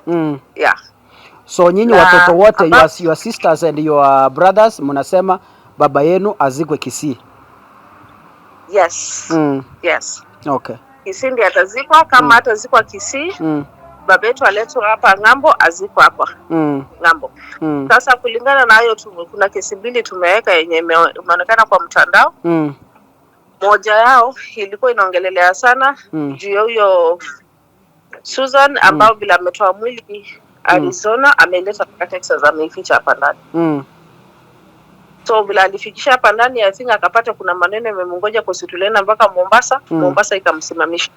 So nyinyi watoto wote, your sisters and your brothers, mnasema baba yenu azikwe Kisii? Yes. Yes. Okay. Kisii ndiye atazikwa. Kama atazikwa Kisii, baba yetu aletwa hapa Ng'ambo, azikwa hapa Ng'ambo. Sasa kulingana na hayo kuna kesi 2 tumeweka yenye imeonekana kwa mtandao. Moja yao ilikuwa inaongelelea sana juu ya huyo Susan ambao bila ametoa mwili Arizona, ameendesha mpaka Texas, ameificha hapa ndani. So bila alifikisha hapa ndani, I think akapata kuna maneno yamemngoja kwa Situlena mpaka Mombasa. Mombasa ikamsimamisha.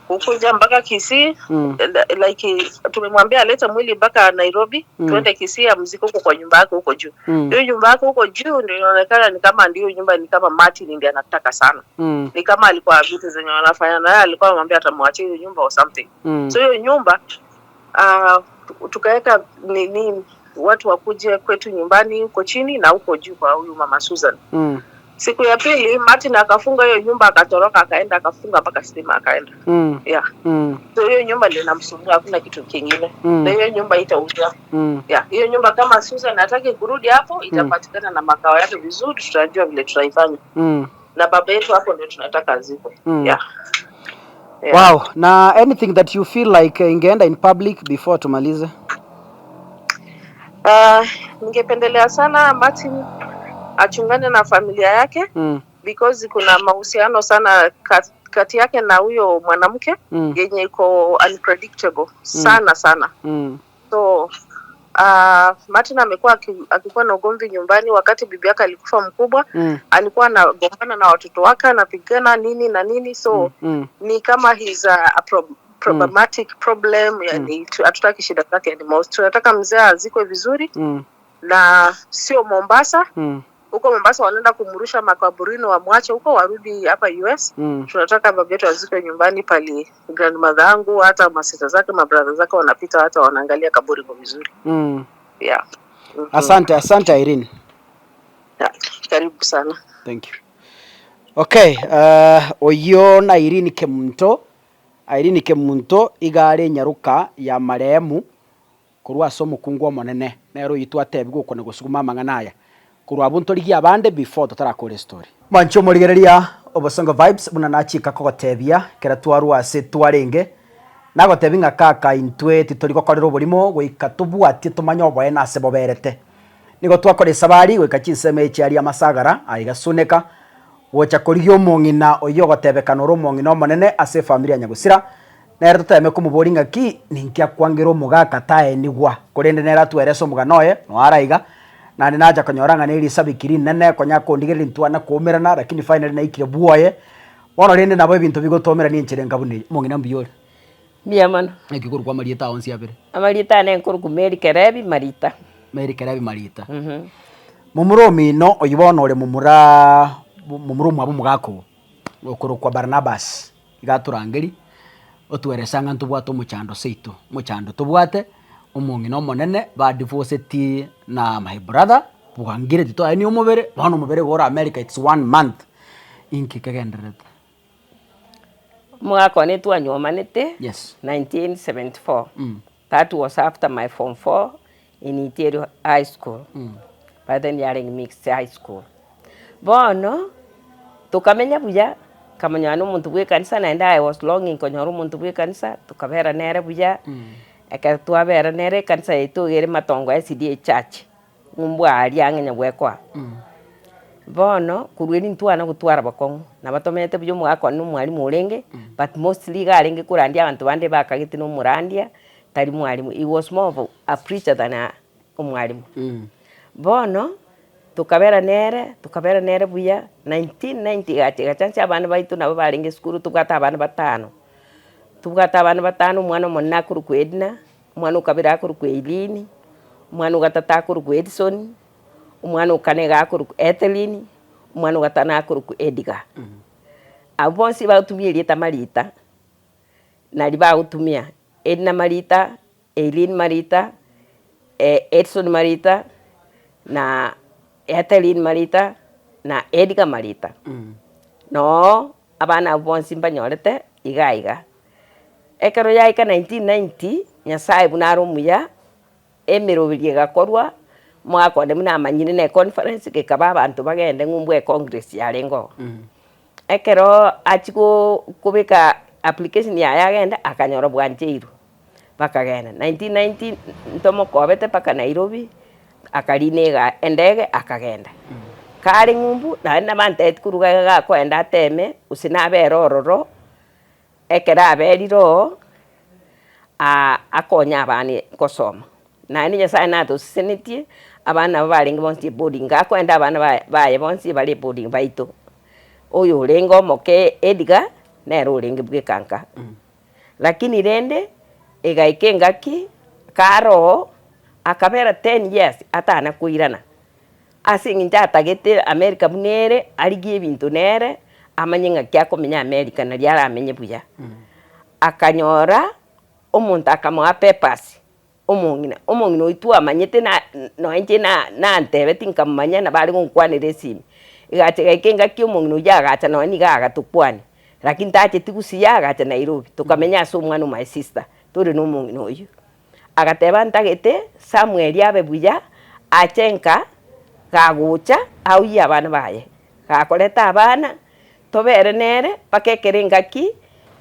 Kukuja mpaka Kisii, like tumemwambia alete mwili mpaka Nairobi, tuende Kisii amzike huko kwa nyumba yake huko juu. Hiyo nyumba yake huko juu ndio inaonekana ni kama ndio nyumba, ni kama Martin ndiye anataka sana. Ni kama alikuwa vitu zenye wanafanya na yeye, alikuwa anamwambia atamwachia hiyo nyumba or something. So hiyo nyumba tukaweka nini, watu wakuje kwetu nyumbani huko chini na huko juu kwa huyu mama Susan. Siku ya pili Martin akafunga hiyo nyumba, akatoroka akaenda akafunga mpaka stima akaenda. So hiyo nyumba ndio inamsumbua, hakuna kitu kingine. Na hiyo nyumba itauzwa. Hiyo nyumba kama Susan hataki kurudi hapo, itapatikana na makao yake vizuri, tutajua vile tutaifanya. Na baba yetu hapo ndio tunataka azikwe. Wow. Na anything that you feel like ingeenda in public before tumalize? Ningependelea sana Martin achungane na familia yake. Because kuna mahusiano sana kati yake na huyo mwanamke yenye iko unpredictable sana. So Martin amekuwa akikuwa na ugomvi nyumbani. Wakati bibi yake alikufa mkubwa, alikuwa anagombana na watoto wake, anapigana nini na nini. So ni kama he's a problematic problem. Yani hatutaki shida zake anymore. Tunataka mzee azikwe vizuri na sio Mombasa. huko Mombasa wanaenda kumrusha makaburini, wamwache huko warudi hapa US. Tunataka baba yetu azikwe nyumbani pali grandmother yangu, hata masista zake, mabrother zake wanapita hata wanaangalia kaburi kwa vizuri. Yeah. Asante Irene. Yeah. Karibu sana. Thank you. Okay, oyo na Irene Kemunto igare nyaruka ya maremu kurwa somo kungwa monene nero yitwate biguko ne gusuguma manganaya kurwa buntorigia abande before tutarakora story mancho murigereria Obosongo Vibes buna nachika kogotebia kera twarwa se twarenge nagotebinga kaka intwe titori gokorera oborimo goika tubwatie tumanyo boye na sebo berete nigo twakore sabari goika chinseme chiari amasagara aigasuneka wocha korigyo mongina oyo gotebekana ro mongina omonene ase familia nyagusira nere tuteme kumuboringa ki ninkia kwangero mugaka tae nigwa korende nera twereso muganoye no araiga na naja konyoranga neri sabikiri nene konya kondigeri ntwana kumerana lakini finally naikire buoye bono rende nabo ebintu bigotomera ni nchirenga bune mongina mbiyore biamano ekikuru kwa marieta onsi abere amarita ne nkuru kumeri kerebi marita mumuromi no oyibono ole mumurumu abo mugako okuru kwa Barnabas igaturangeri otweresanga ntubwato muchando tubwate omongina omonene ba divorced na my brother buhangire tito ani omubere bano omubere gora America it's 1 month inki kagenderete mwaka ne twanyomanete yes 1974 that was after my form 4 in Iterio High School by then yaring mixed high school bono tukamenya buya kamanya n'umuntu bwe kanisa and I was longing konyora umuntu bwe kanisa tukabera nere buya eka twabera nere kanisa itugere matongo ya CDA church umbwa ali angenya bwekwa bono kurwini ntwana gutwara bakongo na batomete byo mwako n'umwalimu urenge but mostly garenge kurandia abantu bande bakagiti no murandia tari mwalimu he was more of a preacher than umwalimu bono tukabera nere buya 1990 gachansi abana baitu nabo baringe skuru tugata abana batano mwana monna kuru kwedna mwana ukabira kuru kwelini mwana ugatata kuru kwedson mwana ukanega kuru Ethelini mwana ugatana kuru Edgar abonsi bautumia lita marita na liba utumia Edna marita Eileen marita Edson marita na Ethelene marita na Edgar marita no abana bonsi mbanyorete igaiga ekero yaika 1990 nyasaye bunaro muya emirobiri gakorwa mwako de muna manyine ne conference ke kaba abantu bagende ngumbwe congress yarengo ekero achiko kubika application ya yagenda akanyoro bwanjeiru bakagenda 1990 ntomo kobete paka Nairobi akarinega endege akagenda kari ngumbu na mante kuruga ko enda teme usina berororo ekera beriro akonya abani kosoma na ni nyasa na to seniti abana balinga bonsi boarding ako enda abana baye bonsi bali boarding baito oyo lengo moke Edgar na rolinga bwekanka lakini rende egaikengaki karo akabera 10 years atana kuirana asinginja atagete America bunere aligie bintu nere amanyenga kyako menya America na lyara amenye buya akanyora omuntu akamuha papers omongina oitu amanyete na no enje na ntebe tinkamanya na bali ngonkwanire simi igate gaikenga ki omongina yagacha no ni gaga tukwani lakini tache tigusiya gacha Nairobi tukamenya so mwana my sister turi no omongina oyu agateba ntagete Samuel yabe buya achenka gagucha au ya bana baye gakoreta abana tobere nere pakekerengaki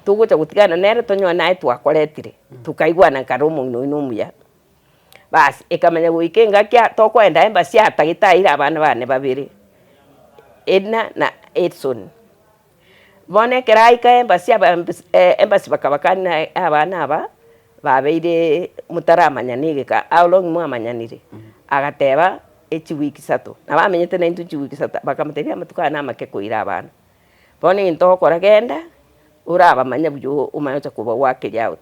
tugucha gutigana nere tonywa nae twakoretire tukaigwana karomo no muya bas ekamenya guikenga kya tokwenda embassy atagitaira abana bane babiri Edna na Edson bone keraika embassy bakabakana abana aba babeire mutaramanya nigeka aulong mwamanyanire agateba echi wiki sato na bamenyete na intu wiki sato bakamutebya matukana make kuira abana bone into koragenda uraba manya byo umayocha kuba wake out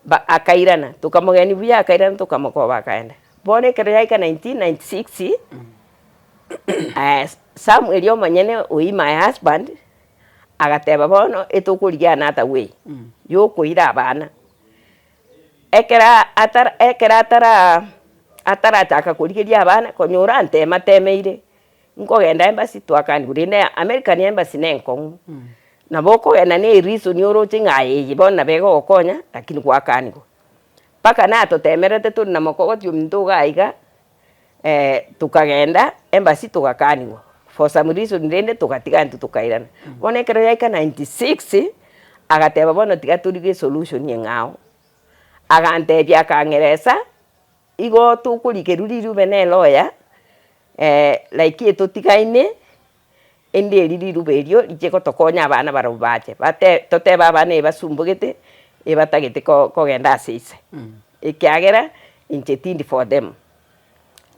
ba akairana tukamugeni buya akairana tukamukoba kaenda bone kero yaika 1996 Samuel omanyene oi my husband agateba bono etukurigiana ata we yokuira abana ekera atara kurigiria abana konyura ntema temeire nkogenda embassy twakanigurine American embassy nenko na boko gena ni reason yoro chingaye bona bego gokonya lakini gwakanigo paka na totemerete turi na mokogotio mntuga aiga tukagenda embassy tugakanigwa for some reason rende tugatiga ntu tukairana bonekero yaika 96 agateba bono tiga turige solution yengao agantebia kangeresa igo tukurikeru bene lawyer like etutigaine ende ririru berio ijeko tokonya abana barubache bate toteba abana basumbugete ebatagete kogenda asise ikiagera inchetindi for them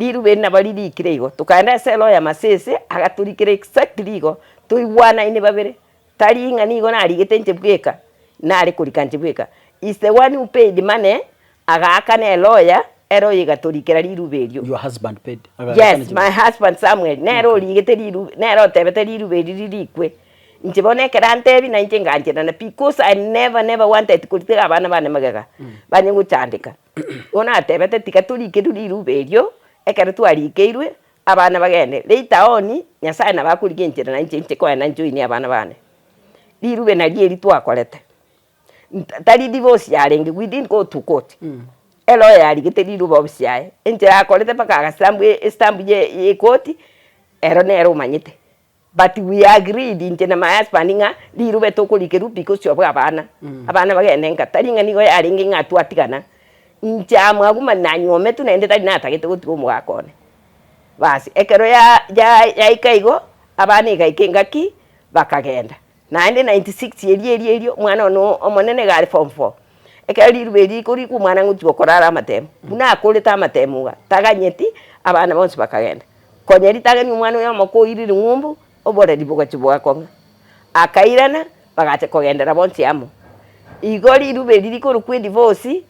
riru bena bariri kirego tukanda selo ya masese agaturikire exactly igo tuibwana ine babere tari ngani igo nari getenje bweka nari kurikanje bweka is the one who paid money agakane lawyer ero yigaturikira riru berio. Your husband paid? Yes, my husband Samuel. Nero ligete riru, nero tebete riru berio rikwe. Nchibone kerantebi na nchenganche na because I never wanted kulitira abana bane magaga. Banye nguchandika. Ona tebete tikaturikiru riru berio ekere twarikeirwe abana bagende. Later on nyasaye na bakurigenchera na nchenche kwa na njoini abana bane. Riru bena rieri twakorete. Tari divorce yarenge we didn't go to court. Elo yari giteri rubo bisiaye enjera akorete paka agastambu ye koti ero nero manyite but we agreed injena my husband nga lirube tokulikeru because yo abana abana bagende nkatari nga nigo yari nginga twatigana njamwa guma nanyome tunende tari natagete gutiko mwakone basi ekero ya ikaigo abana igaikengaki bakagenda 1996 yeri mwana ono omonene gari form 4 ekari ruberi kuri ku mwana ngutwo korara matemu buna akoleta matemuga taganyeti abana bonse bakagenda konyeri tagani mwana yo mako iriri ngumbu obora dibuga chibuga konga akairana bagache kogendera bonse amo igori ruberi ko ku divorce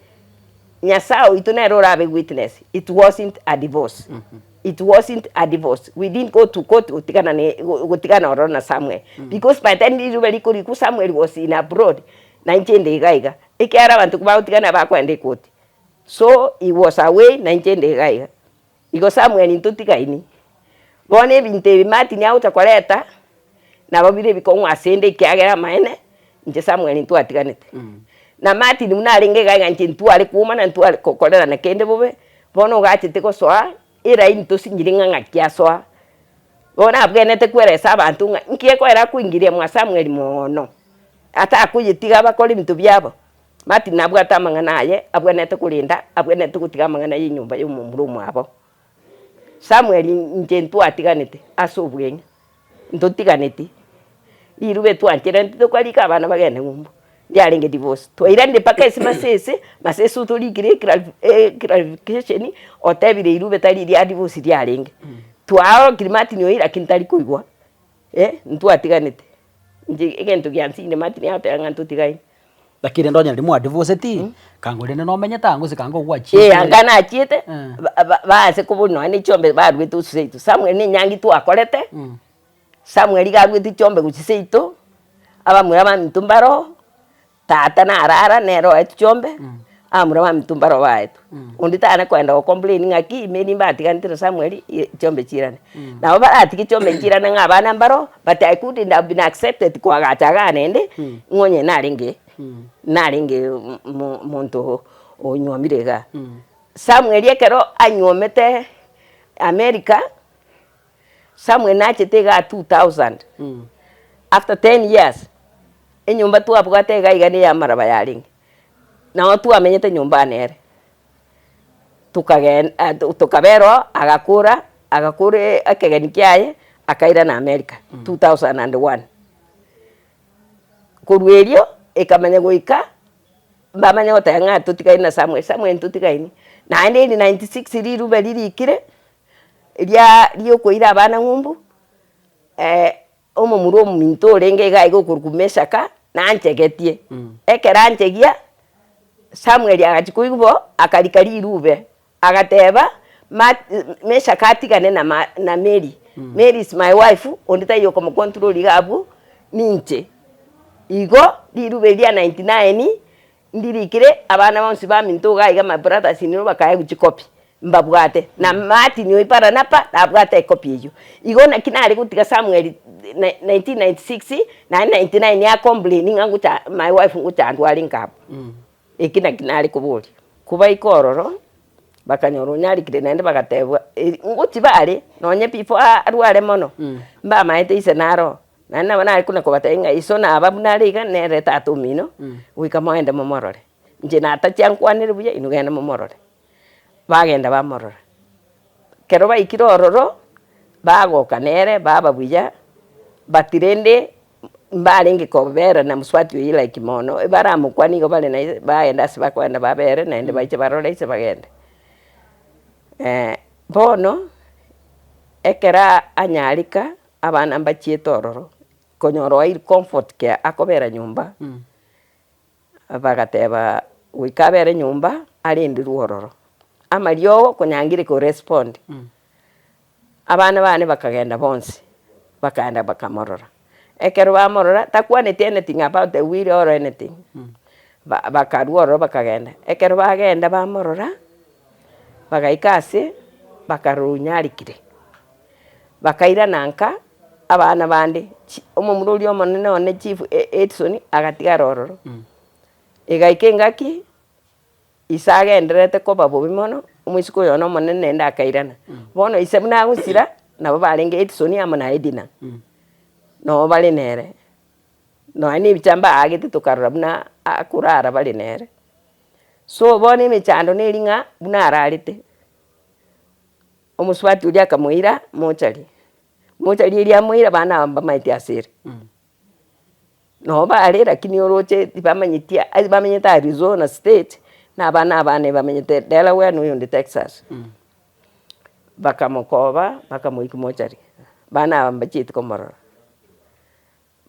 nyasao itunero rabe witness it wasn't a divorce it wasn't a divorce we didn't go to court utikana orona Samuel because by then ruberi kuri ku Samuel was in abroad 19 gaiga ikiara bantu kubautikana bakwende koti so he was away 19 gaiga igo Samuel ntutikaini bone binte Martin auta koleta na babire bikongwa asende ikiagera maene nje Samuel ntwatikanete na Martin munarenge gaiga nje ntwale kuma na ntwale kokolera na kende bobe bono gachite ko soa ira into singiringa ngakia soa bona abgenete kweresa abantu nkiye kwera kuingiria mwa Samuel mono ata akuyitiga bakole bintu byabo Martin nabwo atamanga naye abwanete kulinda abwanete kutiga mangana yinyumba yo mumurumu abo Samuel nje ntwatiganete asobwenye ntotiganete irube twanchira ntitokwalika abana bagene ngumbu ndiarenge divorce twairande pakesi masese utolikire clarification otebire irube tari dia divorce ndiarenge twao Martin yoira kintari kuigwa ntwatiganete nje egento gyansine Martin yate nganto tigai lakini ndonya ndimwa divorce ti kangolene no menyeta ngo sikango gwachi angana achiete baase kubuno ani chombe barwe tu seitu Samuel ni nyangi tu akorete Samuel garwe tu chombe guchiseito abamura bamitumbaro tata na arara nero etu chombe amura bamitumbaro baetu unditana kwenda ko complaining aki meni batigantira Samuel chombe chirane na baratiki chombe chirane ngabana mbaro but I couldn't have been accepted kwa gataga nende ngonye naringe muntu onyomirega Samuel yekero anyomete America Samuel nachetega 2000 after 10 years enyumba tu abugate igane ya maraba yaringe na watu amenyete nyumba nere tukabero agakure akegeni kyaye akaira na America 2001 kurwerio ekamanya goika bamanya otanga tutikaina Samuel tutikaini na 1996 riruba ririkire rio koira abana ngumbu omomuro minto renge gaigo kurkumeshaka nanchegetie ekeranchegia Samuel agachikuibo akarikari irube agateba meshaka atigane na Mary Mary is my wife ondita yo como control igabu ninche igo diruberia 99 ndirikire abana bonse ba mintuga iga my brothers ni bakaye guchikopi mbabwate na mati ni ipara napa nabwate copy iyo igo na kinari gutiga Samuel 1996 na 99 ya complaining nguta my wife nguta ndwali ngabo ikina kinari kubuli kuba ikororo bakanyoro nyari kire nende bagatebwa nguti bari nonye people arware mono mba maite ise naro nana bana kuna kubatenga iso na ababunari ga nere tatu mino wika moende momorore nje na atacyankwanire buye inugenda momorore bagenda bamorora kero baikirororo bagoka nere baba buya batirende mbalingi kobera na muswati yila kimono baramukwani go bale na baenda sibakwenda babere nende baiche barore ise bagende bono ekera anyalika abana mbachietororo konyoro ir comfort ke akobera nyumba bagateba wikabere nyumba alindi ruororo amaryo kunyangire ko respond abana bane bakagenda bonse bakaenda bakamorora ekero bamorora takwanete anything about the will or anything bakaruoro bakagenda ekero bagenda bamorora bagaikase bakarunyarikire bakaira nanka abana bande omumururi omonene one chief Edson agatigara ororo igaikengaki isaga enderete ko babo bimono umwisiko yono monene ndakairana bono isebuna gusira nabo balenge Edson amana Edina no bali nere no ani bichamba agite tukarura buna akurara bali nere so bone michando nelinga buna ararite omuswati uli akamuira mochari ili amuira bana amba maiti asiri no bali lakini oroche tibamanyitia bamenyeta Arizona state na bana bane bamenyete Delaware no yonde Texas bakamokoba bakamuika mochari bana amba chiti komorora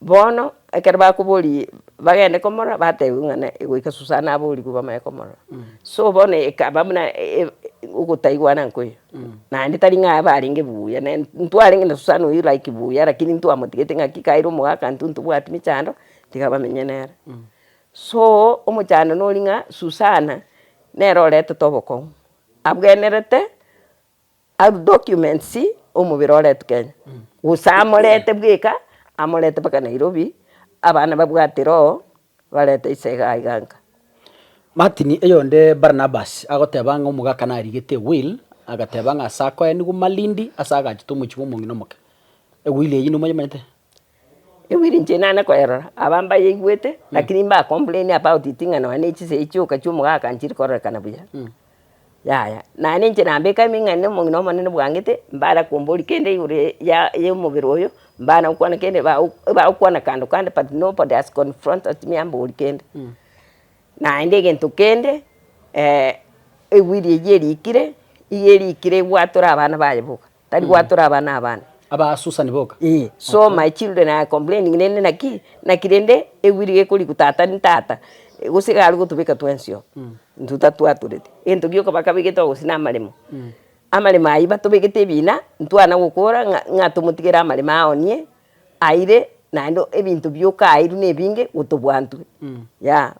bono ekerba kubuli bagende komora batewungana igwika Susana abuli kuba maye komora so bone ekabamuna ugutaigwana nkoyo na nditari nga baringe buya ne ntwaringe na Susana uyu like buya lakini ntu amutigete ngakikairo mwaka ntuntu bwati michando tikabamenyenera so omuchando nolinga Susana nerorete toboko abwenerete ab documents omubirorete Kenya usamorete bwika amolete baka Nairobi abana babwatiro balete isega iganga Martin eyonde Barnabas agotebanga omugaka narigete will agatebanga asako enigu Malindi asaga kitumuchibo mungino moke will eyino manyete will njenana ko erora abamba yigwete lakini mba complain about itinga no ane chise ichuka chumugaka nchiri koreka buya ya na nje nambeka mingane mungino manene bwangete mbara kumboli kende yure ya yomubiro oyo mbana ukwana kende ba ukwana kando kande but nobody has confronted me ambo kende na ndege ntukende ewiri yeri ikire bwatura abana bayibuka tari bwatura abana aba Susan boka so my children are complaining nene nakirende ewiri ekuri kutata ntata gusigaru gutubika twensio ntuta twaturete ento gyoka bakabigeta gusina amarimo amarimo ayiba tubigete bina ntwana gukora ngatumutigera amarimo aonie aire nando ebintu byoka airu nebinge utubwantu ya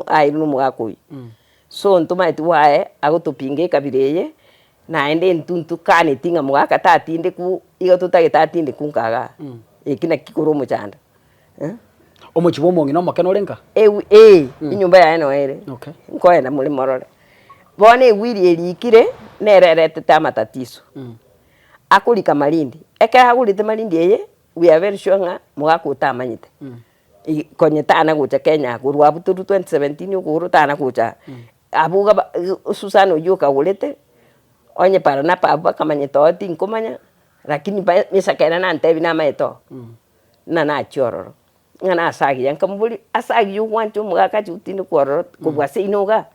airu mugakui so ntuma etwae agutupinge kabireye naende ntuntu kane tinga mugaka tatinde ku igo tutagetatinde kunkaga ikina kikuru muchanda omuchibo mongino makeno renka inyumba ya eno ere okay nkoenda muri morore bone wiri erikire nererete tamatatiso akulika Malindi eka agulite Malindi eye we are very sure nga mugakuta amanyite konyetana gucha Kenya kurwa buturu 2017 ukuru tana gucha abuga Susana ujuka ulete onye para na papa kamanyito tinkumanya lakini misakena na ntebi na maeto na chororo ngana asagi yankambuli asagi yuwantu mugaka jutini kororo kubwase inoga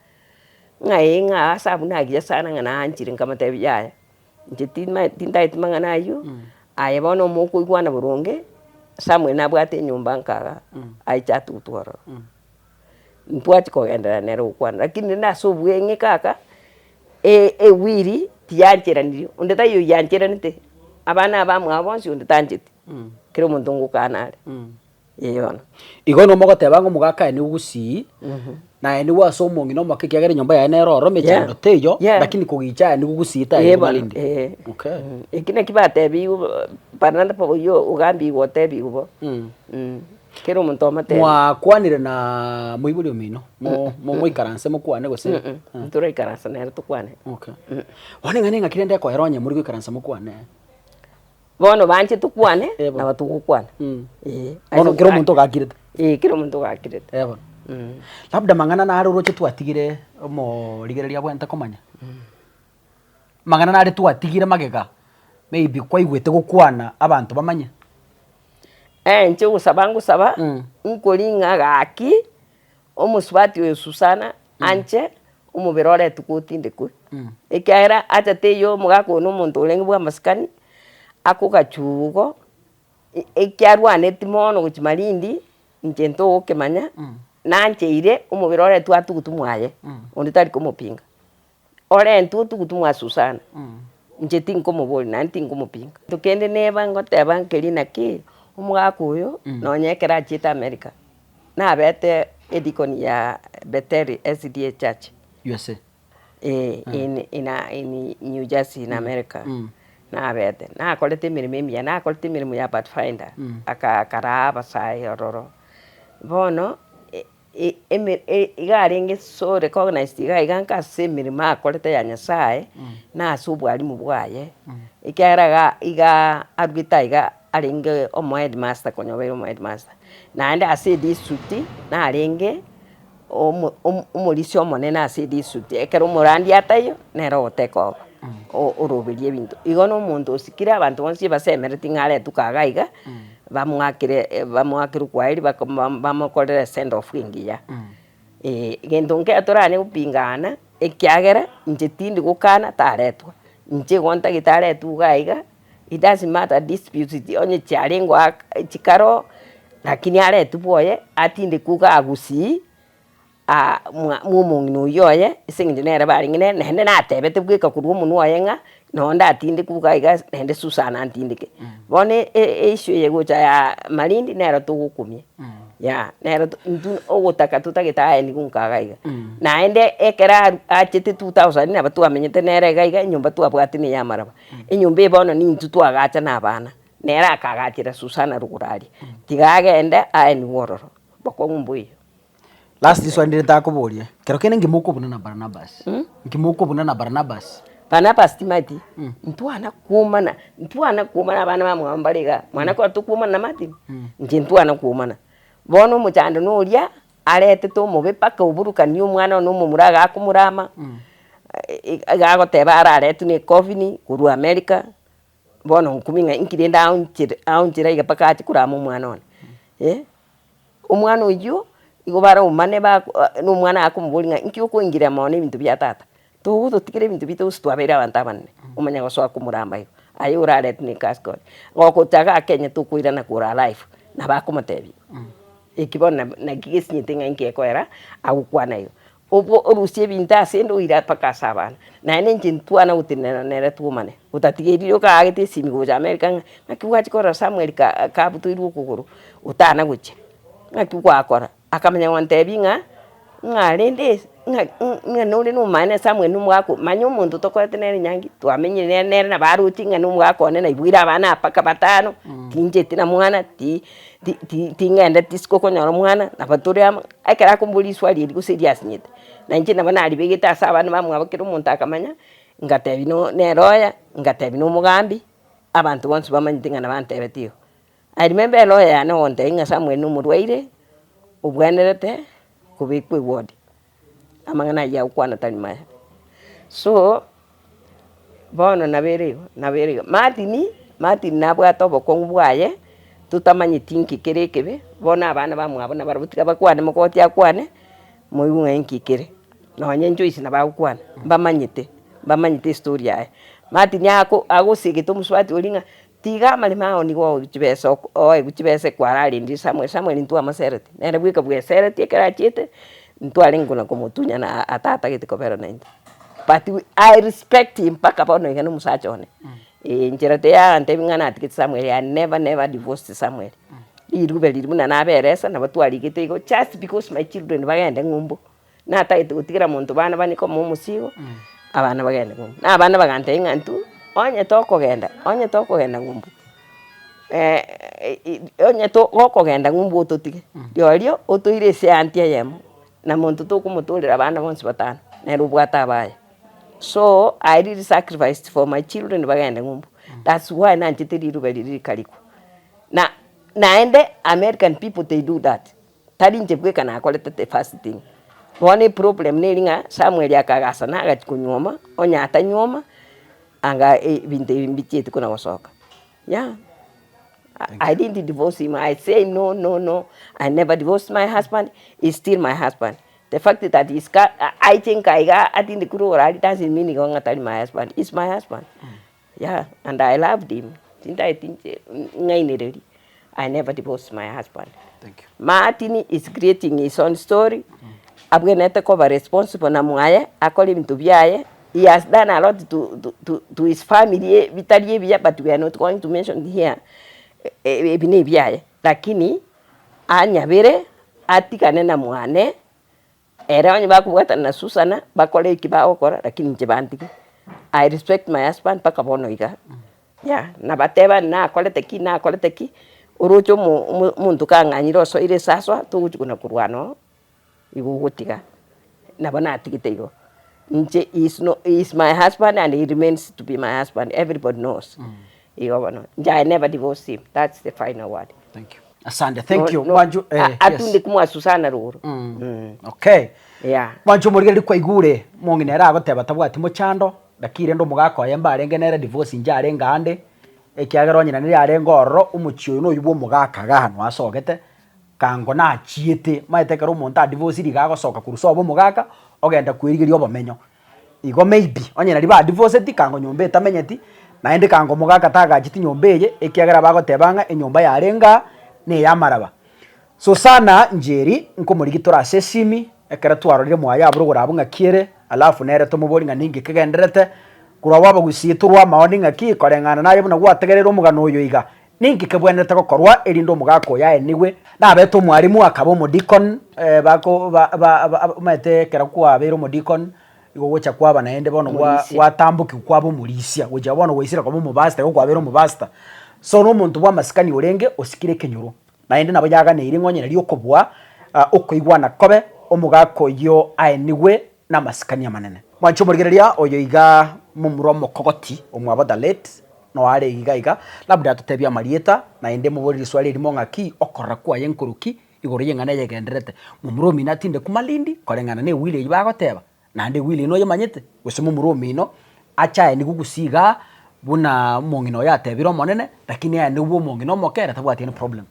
nga asabu na giya sana ngana anjiri ngamatebi yaya njitima tindait mangana ayu ayebono muku igwana burunge samwe nabwate nyumba nkaga aicha tutoro mpwati ko endera nero ukwana lakini na sobwenge kaka wiri tiyanjera ndi ondeta yo yanjera nite abana bamwe abonsi undi tanjeti kero muntu ngukanare yona igo no mogoteba ngo mugaka ni ugusi na ni waso umongi no makikiagere nyomba ya nero rome chando teyo lakini kugicha ni ugusita Malindi okay ikine kibatebi pananda po yo ugambi wotebi ubo kero muntu amate mwa kwanire na muibuli omino mo ikaranse mo kwane gose tura ikaranse na tukwane okay wani ngane ngakirende ko heronye muri ikaranse mo kwane bono banje tukwane na batukukwana bono kero muntu gakirete kero muntu gakirete bono labda mangana na haro roche twatigire mo rigereria bwenta komanya mangana na ari twatigire magega maybe kwa igwete gukwana abantu bamanya nje gusaba nkolinga gaki omusubati we Susana anje umubirore tukutinde ku ikaira atateyo mugako no muntu ulengi bwa maskani akugachugo ikyarwane timono guchimalindi nje nto okemanya nanjeire umubirore twatugutumwaye undi tari kumupinga ore ntu tugutumwa Susana nje tinko muboli nanti ngumupinga tukende neba ngoteba nkelina ki umugako uyo nonyekera chita America na bete edikoni ya Bethel SDA Church USA in New Jersey in America na bete na kolete mirimo ya na kolete mirimo ya Pathfinder akaraba sai ororo bono igarenge so recognized iganka semirimo akolete ya Nyasaye na subwali mubwaye ikeraga iga argita arenge omo headmaster konyobero omo headmaster naende asidi suti na arenge umulisio monene asidi suti ekero murandi atayo nero oteko oroberie ebintu igo no muntu osikira abantu bonsi basemereti ngare tukagaiga bamwakire kwairi bamokorera send off ingiya gento nke atorane upingana ekyagera nje tindi gukana taretwa nje gonta gitaretu gaiga. It doesn't matter dispute onye charingwa chikaro lakini ale tuboye atinde kuga agusi mumungu yoye singi nere bari ngene nende natebete bwika kurwo munu wayenga nonda atinde kuga iga nende Susana antindike bone issue yegocha ya Malindi nero tugukumye ya nero ogotaka tutagita ni kunkaga iga naende ekera achete 2000 na batu amenyete nere iga nyumba tu abwati ni yamaraba inyumba bono ni ntutu agacha nabana nera akagachira Susana rugurari tigagenda ni wororo bako mumbuyo last this one ndita kuboria kero kene ngimuko buna na Barnabas ngimuko buna na Barnabas timati ntwana kumana bana bamwambaliga mwana ko tukumana mati nje ntwana kumana bono muchando nulia arete to mube paka uburuka ni umwana no mumuraga akumurama agago tebara arete ni covid kuru America bono nkuminga inkirenda aunchira iga paka ati kurama umwana one umwana uyu igobara umane ba n'umwana akumbulinga inkyuko ingira mone ibintu bya tata tuguto tikire ibintu bito stwabera abantabane umanya goswa kumuramba ayo urarete ni kaskore ngoko taga Kenya tukuirana kura life na bakumatebi ikibona na gigesinyitenga inkekwera agukwana yo obo orusie binta sendo ira pakasabana na nenge ntwana utinera nere tumane utatigiriro ka agete simi go America nakiwa chikora Samuel ka butuiru kuguru utana guche nakikwa akora akamenya wantebinga ngarende nganole no mane Samuel numwako manyo muntu tokwete nere nyangi twamenye nere na baruti nganumwako ne na ibwira abana paka batano tinje tina mwana tingenda tisko konyoro mwana na baturi akera kumbuli swali iri serious nyete na nje na bana alibegeta sabana bamwe abakiro muntu akamanya ngatebino neroya ngatebino mugambi abantu bonse bamanyitinga na bantebetio I remember lawyer no onte nga Samuel numurwaire ubwenerete kubikwe ward amangana ya ukwana tanima so bono nabere Martin nabwa tobo kongubwaye tutamanyi tinki kerekebe bona abana bamwe abona barabutika bakwane mukoti akwane muyunga inkikere nonye njoisi na bakwana bamanyite story yae Martin yako agusige tumuswati olinga tiga malima ni go chibesa chibese kwarali ndi Samuel ntu amaserete nere bwika bwe serete kera chite ntu alinguna komutunya na atata gite kopera 90 but I respect him paka bono igano musachone njira te ya ante ngana atikite Samuel I never divorced Samuel irube liribuna naberesa nabatwarigite igo just because my children bagende ngumbu na taite gutigira muntu bana baniko mu musigo abana bagende ngumbu na abana bagante ingantu onye tokogenda ngumbu onye tokogenda ngumbu ototige riorio otoire se antia yemo na muntu tukumuturira abana bonse batano nero bwata abaye. So I really sacrificed for my children bagende ngumbu. That's why nanchitiri rubeli kaliko na naende American people they do that tari njebweka na akolete the first thing one problem nelinga Samuel yakagasa na agachikunyoma onya atanyoma anga binte bichetu kuna wasoka. Yeah, I didn't divorce him. I say no, I never divorced my husband. He's still my husband. The fact that he's got, I think the kuru right doesn't mean he's my husband. He's my husband. Yeah, and I loved him. I never divorced my husband. Thank you. Martin is creating his own story. Abgenete cover responsible na muaye, akoli mtubiaye. He has done a lot to his family. But we are not going to mention here. Lakini anya bere atikane na muane. Era onye bakubwata na Susana bakole kibao kora lakini njebandiki. I respect my husband paka bono iga. Yeah, na bateba na kolete ki urucho muntu kanganyiro so ile saswa tukuna kurwano igugutiga na bana atikite igo. Nje is my husband and he remains to be my husband. Everybody knows. I never divorced him. That's the final word. Thank you. Asante, thank you. Wanju atundi kumwa Susana ruru. Okay. Yeah. Wanju murigeri kwa igure monginera agoteba tabwati muchando dakire ndo mugako yemba arengenera divorce nja arenga ande ekiagero nyina niri arenga orro umuchio no yubo mugaka gahano asogete kango na chiete maetekero monta divorce ri gago soka kuruso bo mugaka ogenda kwirigirio bomenyo igo maybe onyina riba divorce ti kango nyombe tamenyeti naende kango mugaka tagajiti nyombeye ekiagera bagotebanga enyomba yarenga ne yamaraba Susana njeri nkomurigitora sesimi ekara twarorire mwaya aburugura abunga kiere alafu nere tomubori nga ningi kegenderete kurwa waba gusiturwa maoni nga ki korengana nayo buna gwategerera umugano uyo iga ningi kebwenete gokorwa erindo mugako ya eniwe na beto mwarimu akabo modicon bako mate kera kwa bero modicon igo gocha kwaba naende bono watambuki kwabo murisia goja bono goisira kwa mu basta go kwa bero mu basta so no muntu bwa masikani urenge osikire kenyuro naende nabo yaga ne iringo nyene lyokobwa ukoigwa na kobe omugako yo aeniwe na masikani manene mwancho murigereria oyo iga mumuro mokogoti omwabada late no are iga labda tutebia marieta naende mubori swali limo ngaki okora kwa yenkuruki igoro yengana yegenderete mumuro minatinde kumalindi korengana ne wile ibagoteba nande wile no yemanyete gusemo mumuro mino acha ni gugusiga buna mongino yatebiro monene lakini ya ni ubo mongino mokera tabwati ni problem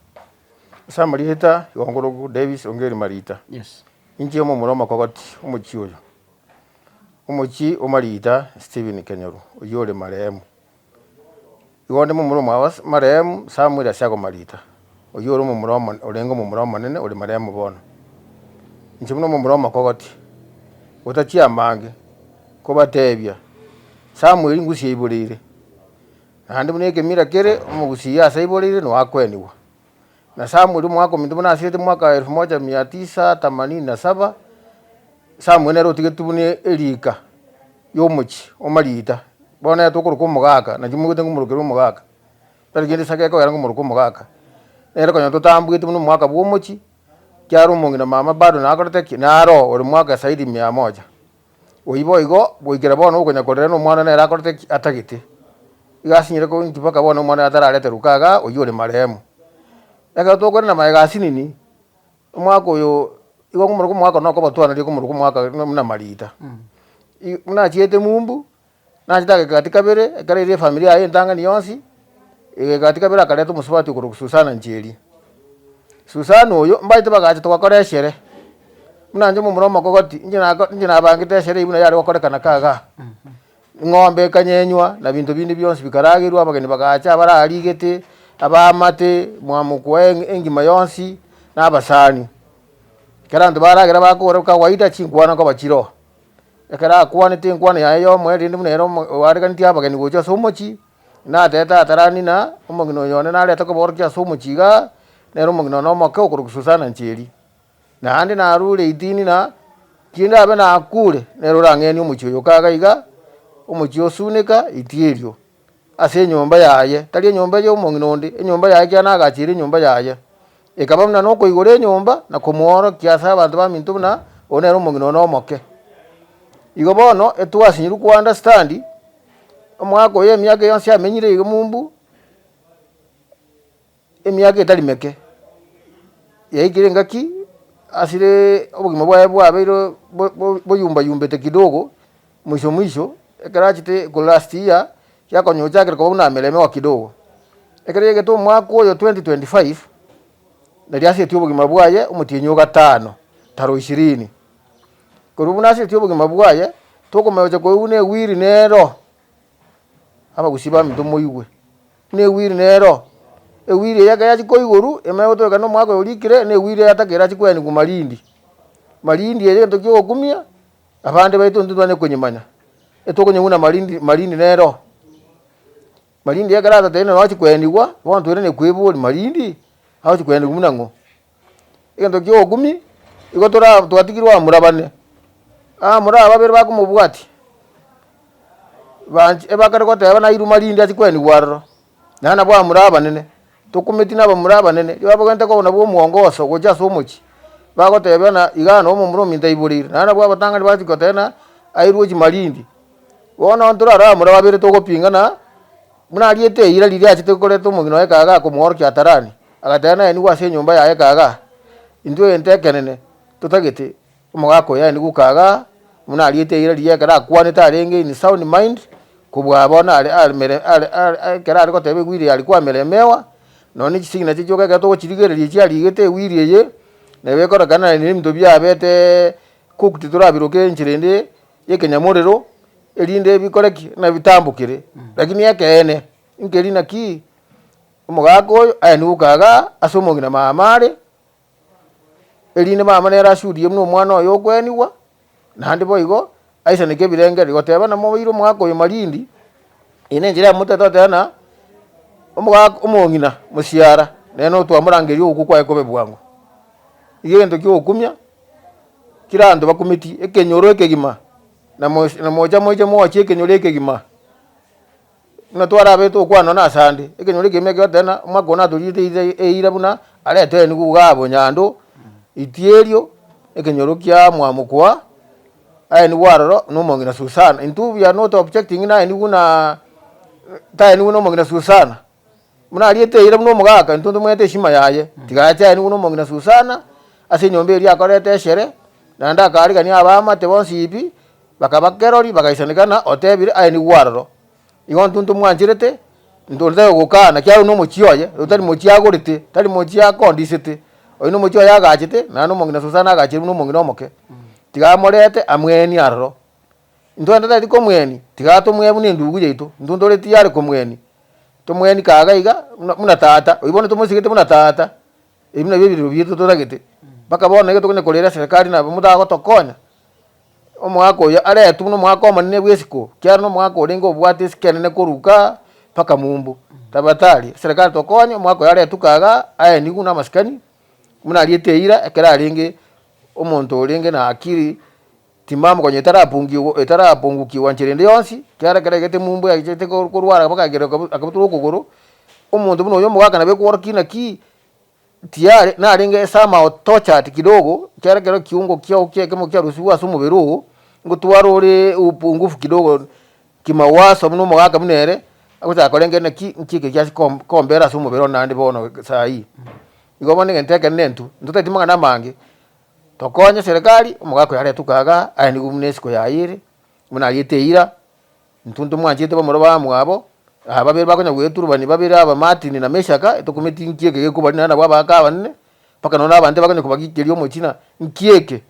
Samarita yongorogu Davis ongeri marita. Yes. Inji mumuro makogoti umuchi oyo. Umuchi omarita Steven Kenyaru oyole maremu. Igonde mumuro mawas maremu Samuel asyago marita. Oyoro mumuro orengo mumuro manene ole maremu bono. Inji mumuro makogoti. Utachi amange kobatebya. Samuel ngusi iburire. Hande muneke mira kere umugusi ya saiburire no akweniwa. Na Samuel mwako mindumuna asirete mwaka 1987 Samuel nero tigetubune erika yomuchi omarita bona yatokuru mugaka na jimugute ngumurukiro mugaka tarigende sakeko yara ngumurukiro mugaka nero kanyo totambwite mu mwaka bwomuchi kyaro mungina mama bado nakorete naro ori mwaka saidi 100 oyibo igo boigera bona ukonya korera no mwana nera akorete atagite igasinyire ko ntipaka bona mwana atararete rukaga oyore maremu ega tokore na maigasi nini mwako yo igo ngumuruko mwako no ko batwana ri ngumuruko mwaka na marita muna chiete mumbu na chitake katika bere kare familia ye ndanga ni yonsi katika bere kaleto musubati ku Susana njeri Susana oyo mbaite bagaje twakoreshere muna nje mumuro makogoti njina bangite shere ibuna yari wakorekana kaga ngombe kanyenywa na bintu bindi byonsi bikaragirwa bageni bagacha bararigete abamate mwamukwe engima yonsi n'abasani karandu baragira bakora kawaida chingwana ko bachiro ekara kwane tinkwana yayo mweri ndi munero wariga nti abageni gocho somochi na teta atarani na omongino yone na leta koborkia somo chiga nero omongino no moke okurukususana ncheri na andi na rule itini na kinda abe na akure nero rangeni omuchoyo kagaiga omuchio sunika itierio ase nyomba yaye tali nyomba yo omongino ndi enyomba yaye kiana agachiri nyomba yaye ekaba mna no koigore nyomba na komoro kiasa abantu ba mintu na onero omongino no moke igo bono etwasinyiru ku understand omwako ye miaka yonse amenyire igo mumbu emiaka etari meke yaikire ngaki asire obugima bwaye bwabeiro boyumba yumbete kidogo mwisho ekarachite ku last year yakonyochakire ko na melemewa kidogo ekarege to mwako oyo 2025 nariasi etyo obugima bwaye omutinyo gatano taro 20 korubu nasi etyo obugima bwaye tokomeocha ko une wiri nero aba gusiba minto moigwe ne wiri nero ewiri yaga yachi koiguru emeotoka no mwako urikire ne wiri atakera chikweni ku malindi yeye ntokyo okumia abande baitu ndutwane kunyimanya etokonyuna malindi nero malindi yagarata tene wachi kwenigwa wantu ere ne kwebuli malindi hachi kweni kumunango ntokyo okumi igotora twatikirwa murabane muraba bere bakumubwati banji ebakare ko teba na iru malindi achikweni gwaro nana bwa muraba nene tukumeti naba muraba nene yabo gante ko nabo muongoso goja somuchi bako teba na igano mu muro minta iburire nana bwa batanga bachi ko tena airu chi malindi wona nturara muraba bere to kopingana muna aliete ira lili achite kole to mugino ekaga ko muoro kya tarani agatena ni gwase nyumba ya ekaga indwe entekenene tutagete umugako ya ni gukaga muna aliete ira lili ekara kwane tarenge ni sound mind kubwa bona ali kera ariko tebe gwiri alikuwa melemewa noni chisigina chijoka gato chirigererie chialigete wiri ye nebe kora kana ni mto bya bete kukutitura biroke nchirende yekenyamorero elinde bikoreki na bitambukire lakini yake ene inkeri na ki umugako ayenukaga asomogina mamare elinde mama nera shudi yemno mwana oyo kweniwa nandi boigo aisa neke birenge rigoteba na mobiro mwako yo malindi ine njira mutata tena umugako umongina musiara neno twamurangeri uku kwa ekobe bwangu igendo kyo kumya kirando bakumiti ekenyoro ekegima na moja moja ekenyoro ekegima na twara beto kwano na sande ekenyoro ekemeke tena mwako na tulite eira buna ale tene kugabo nyando itierio ekenyoro kya mwamukwa aye ni waroro no mongina Susana into we are not objecting na ni kuna ta ni no mongina Susana muna aliete ira no mugaka ntundu mwete shima yaye tigacha ni no mongina Susana ase nyombe iri akorete shere na ndaka ari kani abama te bonsi ipi bakabakerori bakaisanikana otebire aye ni waroro igon tuntu mwanjirete ndonze gukana kya no muchioye utari muchiagurite tari muchia kondisete oino muchio yagachite na no mongina Susana agachire no mongina omoke tigamorete amweni arro ndonda tati ko mweni tigato mwebu ni ndugu yetu ndondore tiyari ko mweni to mweni kaga iga muna tata ibone to musigete muna tata ibina bibiro bito to dagete bakabona geto kone kolera serikali na mudago tokonya omwako ya are tu no mwako manene bwesiko kyaro no mwako lengo bwate sikene koruka paka mumbu tabatali serikali tokonya mwako yare tukaga aye ni kuna maskani muna aliete ira ekera linge omonto olenge na akiri timamu kwenye etarapungukiwa nchirende yonsi kyara keregete mumbu yakite kurwara bakagera akabuturo kuguru omonto buno yomo gaka nabe kuworkina ki tiare na linge sama otocha kidogo kyara kero kiungo kyao kemo kya rusuwa sumu beru ngutwarore upungufu kidogo kimawaso muno mogaka munere akuza kolenge na ki nkike kyasi kombera sumu beru nandi bono sai igomone ngenteke nentu ndutatimanga na mange tokonya serikali umugako yare tukaga aye ni UNESCO yaire muna alieteira ntuntu mwanjete bamuroba mwabo ababere bakonya gweturubani babere aba Martin na Meshaka etokometi nkieke gekubali na bwabaka banne paka nona abande bakonya kubagikerio mochina nkieke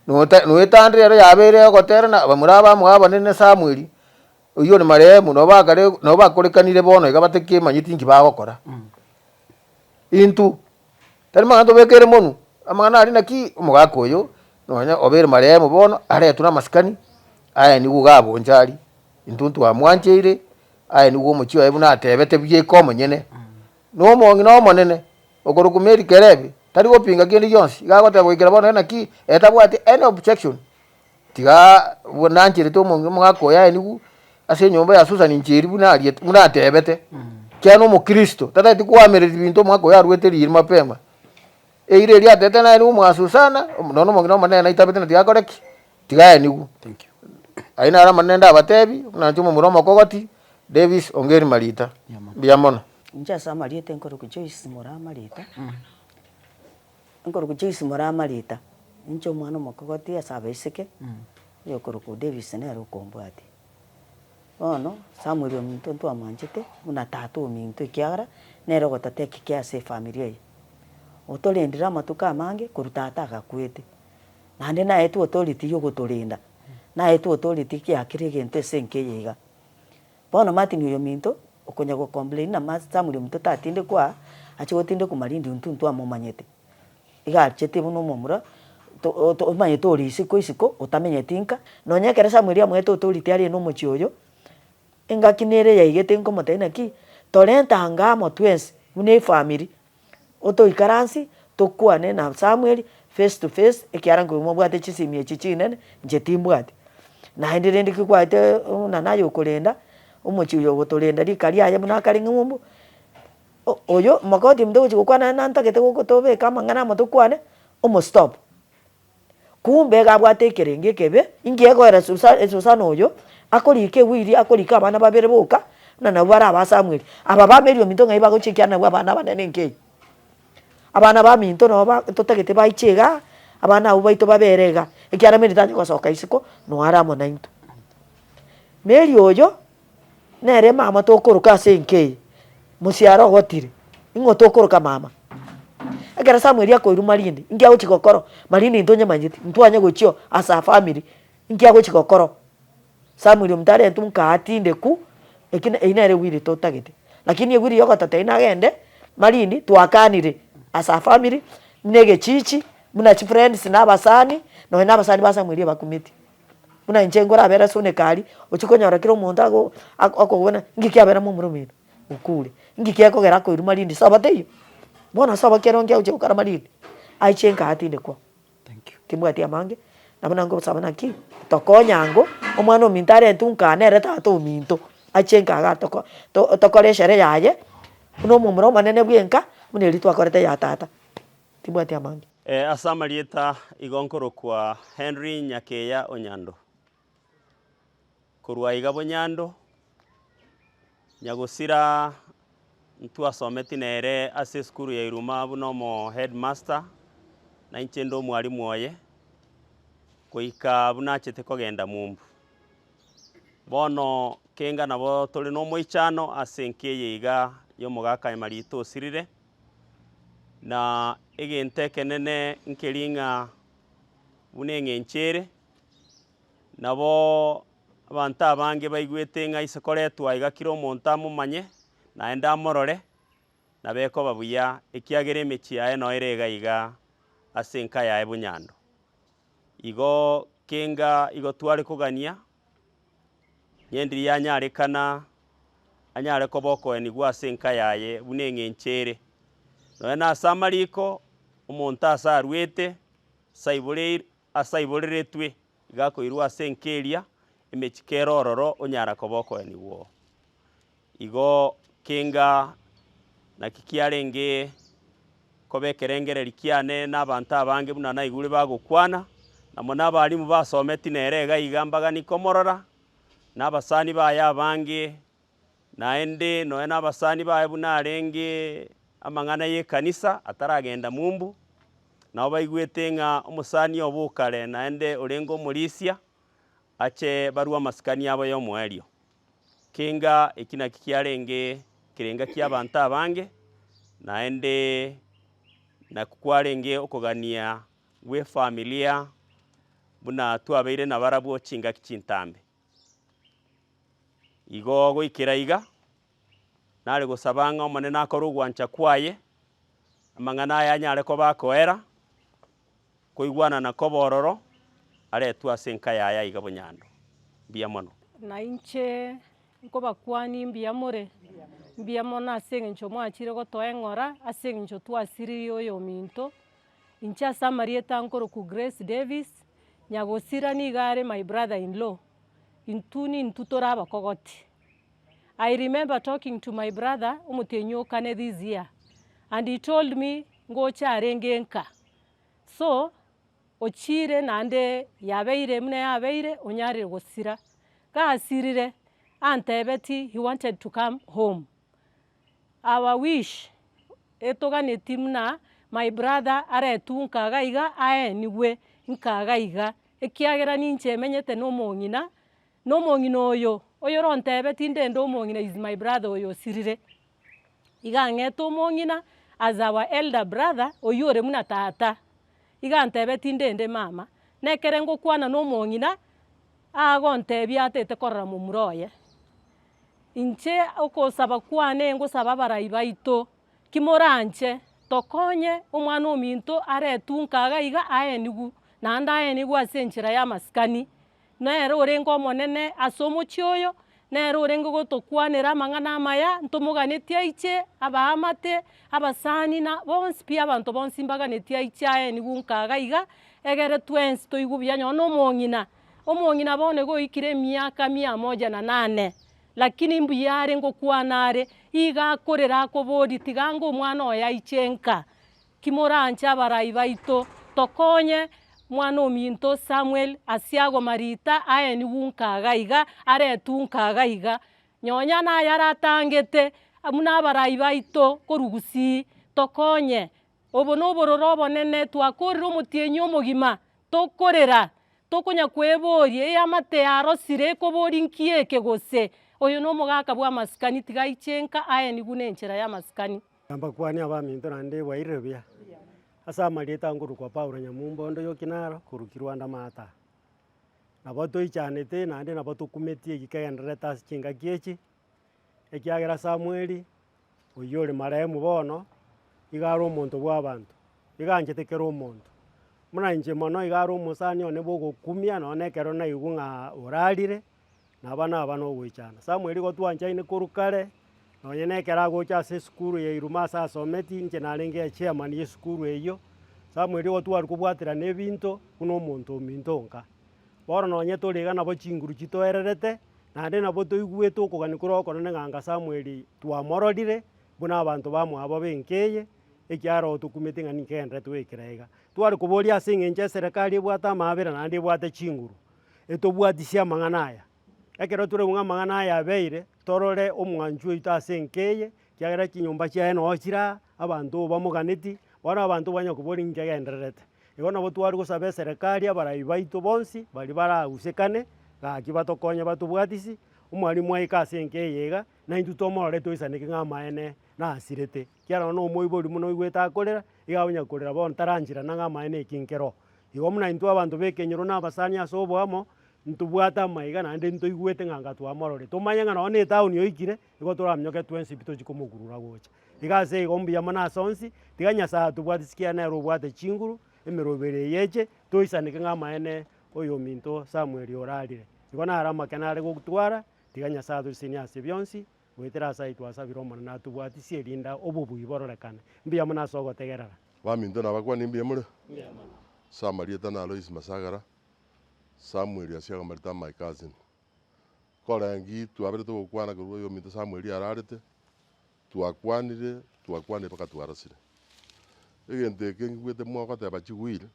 no etandre yare yabere gotera na bamuraba mwabo nene Samuel uyo ni maremu no bakare no bakorekanire bono igabateke manyiti nkibagokora intu tari manto bekere monu amana ari naki umugako yo nonya obere maremu bono are tuna maskani aya ni gugabo njali intuntu wa mwancheire aye niwo mochio aye buna atebete bye komo nyene no mongi no monene okoro kumeri kerebi tari gopinga kindi yonsi gagoteba gwikira bono na ki etabwati any objection tiga bonanchire to mongi mwakoya aye niwo ase nyomba ya Susan Ncheri buna aliet buna atebete kyano mu Kristo tata tikwamerera bintu mwakoya rweteri mapema eire ria tete na niwo mwasusana nono mongi no monene na itabete na tiga koreki tiga niwo. Thank you. Aina ara manenda abatebi na chumo muromo kogoti Davis Ongeri Marita biamono nja sama liete nkoro ku Joyce Mora Marita nkoro ku Joyce Mora Marita ncho mwana mokogoti asaba iseke yo koro ku Davis ne ro kombati ono Samuel ominto ntwa manjete una tato ominto kiara ne ro gotate kikya se familia ye otolendira matuka mange kurutata akakwete nande na etu authority yo gotolinda na etu authority ki akirege nte senke yega bono Martin yo minto okonya go complain na master muri mto tatinde kwa achigotinde ku Malindi ntuntu amomanyete iga chete buno momura to manyete ori isiko otamenye tinka nonya kera Samuel amweto authority ari no mochioyo enga kinere ya igete nko motena ki torenta hangamo twins mune family oto ikaransi tokwane na Samuel face to face ekiarango mo bwate chisimie chichine njetimbwate na endere ndikwate na nayo kolenda umuchiyo gotolenda rikari aya muna kari ngumbu oyo makoti mdo chikwana nanta kete gotobe kama ngana moto kwane omo stop kumbe gabwate kerenge kebe ingiye goera Susan oyo akorike wiri akorika abana babere boka na bara aba Samuel aba bamerio minto ngai bagochikiana abana banene nke abana ba minto no ba totagete baichega abana ubaito baberega ekiara meritanye gosoka isiko no aramo nainto meri oyo nere mama tokoroka senke musiaro gotire ingo tokoroka mama agara Samuel yakoiru Malindi ingia gochikokoro Malindi ntonye manjiti ntwanye gochio asa family ingia gochikokoro Samuel mtare ntunka atinde ku ekina inere wiri totagete lakini wiri yogotata inagende Malindi twakanire asa family mnege chichi muna chi friends na basani no na basani basa Samuel bakumiti muna nchengora abera sone kali ochikonyora kiro muntu akobona ngiki abera mu murumino ukule ngiki yakogera ko Malindi sabateyo bona saba kero ngia uche ukara Malindi aichenka atinde kwa. Thank you. Timwati amange nabona ngo sabana ki tokonyango omwana omintare ntunka nere tato minto achenka aga tokore shere yaye uno mumuro manene bwenka muneri twakorete ya tata timwati amange asamarieta igonkoro kwa Henry Nyakeya Onyando kurwa iga Bonyando nyagusira ntwasometi nere ase skuru ya Iruma bunomo headmaster na inchendo mwalimu oye koika bunachete kogenda mumbu bono kenga nabo toli no moichano asenkeye iga yomogaka Marito osirire na egente kenene nkeringa bunenge nchere nabo abantu abange baigwete nga isekoretwa iga kiro monta mumanye na enda morore na beko babuya ekiagere mechi yae no erega iga asenka yae Bunyando igo kenga igo tware kugania nyendiri yanyarekana anyare koboko enigwa asenka yaye bunenge nchere no na samariko omonto asarwete asaiboreretwe igako irwa asenkeria emechikero ororo onyara koboko enigwo igo kenga na kikiarenge kobekerengereri kiane n'abantu abange buna naigure bagokwana namo n'abarimu basometi nerega igambaga nikomorora n'abasani baya abange naende noe n'abasani baye buna arenge amang'ana y'ekanisa ataragenda mumbu nabo baigwete ng'a omusani obukare naende orengo omorisia ache barua amasikani abo y'omwerio kenga ekina kikiarenge kirenga ky'abantu abange naende nakukwarenge okogania gwe familia buna twabeire na barabwo chinga kichintambe igo goikera iga nare gosabanga omone nakoro gwancha kwaye amang'ana aya nyare ko bakoera koigwana na kobororo are twasenka yaya iga Bunyando bia mono na inche nkobakwani mbiamore mbiamona ase eng'encho mwachire gotoa eng'ora ase eng'encho twasiririe oyo minto inche ase amarieta nkoroku Grace Davis nyagosira niga are my brother in law intú tore abakogoti. I remember talking to my brother omotenyi okane this year and he told me ngocha arenge nka so ochire nande yabeire muna yabeire onyarire gosira gasirire antebeti he wanted to come home. Our wish etoganeti muna my brother aretu nkaga iga aenigwe nkaga iga ekiagera ninche emenyete n'omong'ina oyo rontebeti ndende omong'ina is my brother oyo osirire iga ang'eta omong'ina as our elder brother oyo ore muna tata iga ntebeti ndende mama nekere ngokwana n'omong'ina agontebia atete korora momura oye inche okosaba kwane ngosaba abarai baito kimoranche tokonye omwana ominto aretu nkaga iga aenigu naende aenigu ase enchera ya masikani nere orenge omonene ase omochie oyo nere orenge gotokwanera amang'ana amaya ntomoganetie aiche abaamate abasani na bonsi pi abanto bonsi mbaganetie aiche aenigu nkaga iga egere twensi toigwa buya nyono omong'ina bono goikire emiaka 108 lakini mbuya are ngokwana are iga akorera akobori tiga ngo omwana oyo aiche nka kimoranche abarai baito tokonye mwana ominto Samuel asiago marita aenigu nkaga iga aretu nkaga iga nyonya naye aratangete muna abarai baito korugusi tokonye obo nobororo obonene twakorire omotienyi omogima tokorera tokonya kweboria eamate yarosire ekobori nki eke gose oyo nomogaka bwa masikani tiga aiche nka aenigu na enchera ya masikani ambakwani abaminto naende bwairire buya ase amarieta nkorokwa Paulo Nyamumbondo yokinaro korukirwa ndamata nabo toichanete naende nabo tokumetie gikagenderete ase chingaki echi ekiagera Samueli oyo ore marehemu bono iga are omonto bwa abanto iga anchete kero omonto muna inche mono iga are omosani one bogokumia nonye ekero naigwa ng'a orarire naba nogoichana Samueli gotwanchaine korwa kare nonye nekero agocha ase esukuru ya Iruma ase asometi inche narenge chairman ya esukuru eywo Samueli gotwari kobwaterana ebinto buna omonto ominto nka bono nonye tori iga nabo chinguru chitoererete naende nabo toigwete okogani kore okonene ng'anga Samueli twamororire buna abanto bamwabo benkeye ekiagera otokumete ng'a nikegenderete goikera iga twari koboria ase eng'encho eserekari ebwate amabera naende ebwate chinguru etobwatisia amang'ana aya ekero tore ng'a amang'ana aya abeire torore omwanchu oito ase enkeye kiagera chinyomba chiaye noo chira abanto bamoganeti bono abanto banya koboria nkegendererete igo nabo twari gosaba eserekari abarai baito bonsi bari baragusekane gaki batokonye batobwatisi omwarimu aika ase enkeye iga na intwe tomorore toisaneke ng'a amaene nasirete kiara no omoibori muno oigwete akorera iga onya korera bono taranchirana ng'a amaene eki nkero igo muna intwe abanto ba ekenyoro na abasani ase oboamo ntobwate amaiga naende ntoigwete ng'anga twamorore tomanye ng'a nonye na etauni oikire igo toraminyoke twensi pi tochikomokurura gocha iga ase igo mbuya mono ase onsi tiga Nyasaye atobwatisi kia nere obwate chinguru emerobere eye eche toisaneke ng'a amaene oyo ominto Samueli orarire igo nare amake nare gotwara tiga Nyasaye atorisenie ase bionsi goetera ase aywo twasabire omonene atobwatisie erinda obobui bororekane mbuya mono ase ogotegerera baminto nabakwani mbuya more ase amarieta na Alois Masagara Samueli asiaga marita my cousin korengi twabere togokwana korwa oyo ominto Samueli ararete twakwanire mpaka twarasire egento eke ngigwete mwagoteba chigwire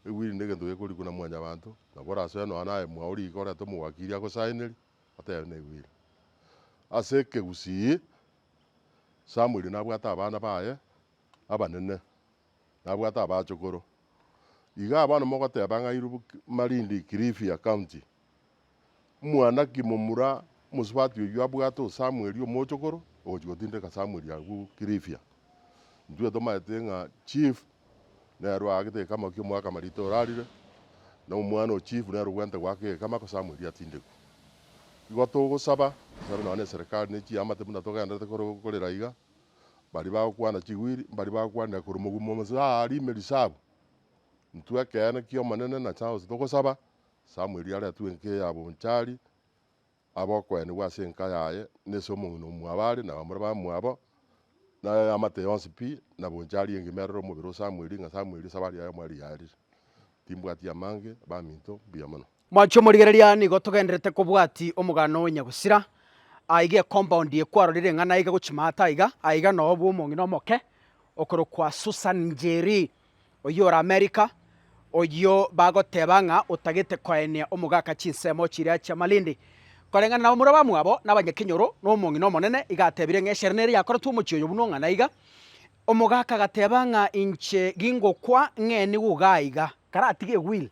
egwiri na egento gekorikuna mwanya banto nabo orasoya nonya naye mwaoriko orete omowakiri agosaineri otebe na egwire ase ekegusii Samueli nabwate abana baye abanene nabwate abachokoro iga abana mogoteba ng'a irubu Malindi Kilifi County mwana kimomura musubati oyo abwate Samueli omochokoro ogochigotindeka Samueli agu Kilifi ntwe tomaete ng'a chief nero agite kama kio mwaka marito orarire na omwana o chief nero gwente gwake kama ko Samueli atindeku igo togosaba sara none serikali nechi amate buna togenderete korera iga bari bagokwana chigwiri bari bagokwana koro mogumo masa ari merisabu ntwe kene kio manene na chao togosaba Samueli aretwe nke yabo nchari abokweni gwase enka yaye nese omong'ina omwabare na bamura bamwabo na amate yonsi pi na bonjari engimerero omobere Samueli ng'a Samueli sabari yaye mwari yarire timbwati amange baminto biamono mwacho morigereria nigo tugenderete kubwati omugano onyagusira aiga compound ekwarorire ng'ana aiga gochimata aiga no obu omong'ina omoke okoro kwa Susan Njeri oyora America oyo bagoteba ng'a otagete koenia omogaka chinsemo chiria chia Malindi koreng'ana na bamura bamwabo n'abanyakenyoro n'omong'ina omonene igatebire ng'eshere neri yakoretwo omochio oyo buna ong'ana iga omogaka agateba ng'a inche gingokwa ng'eni gugaiga karatige will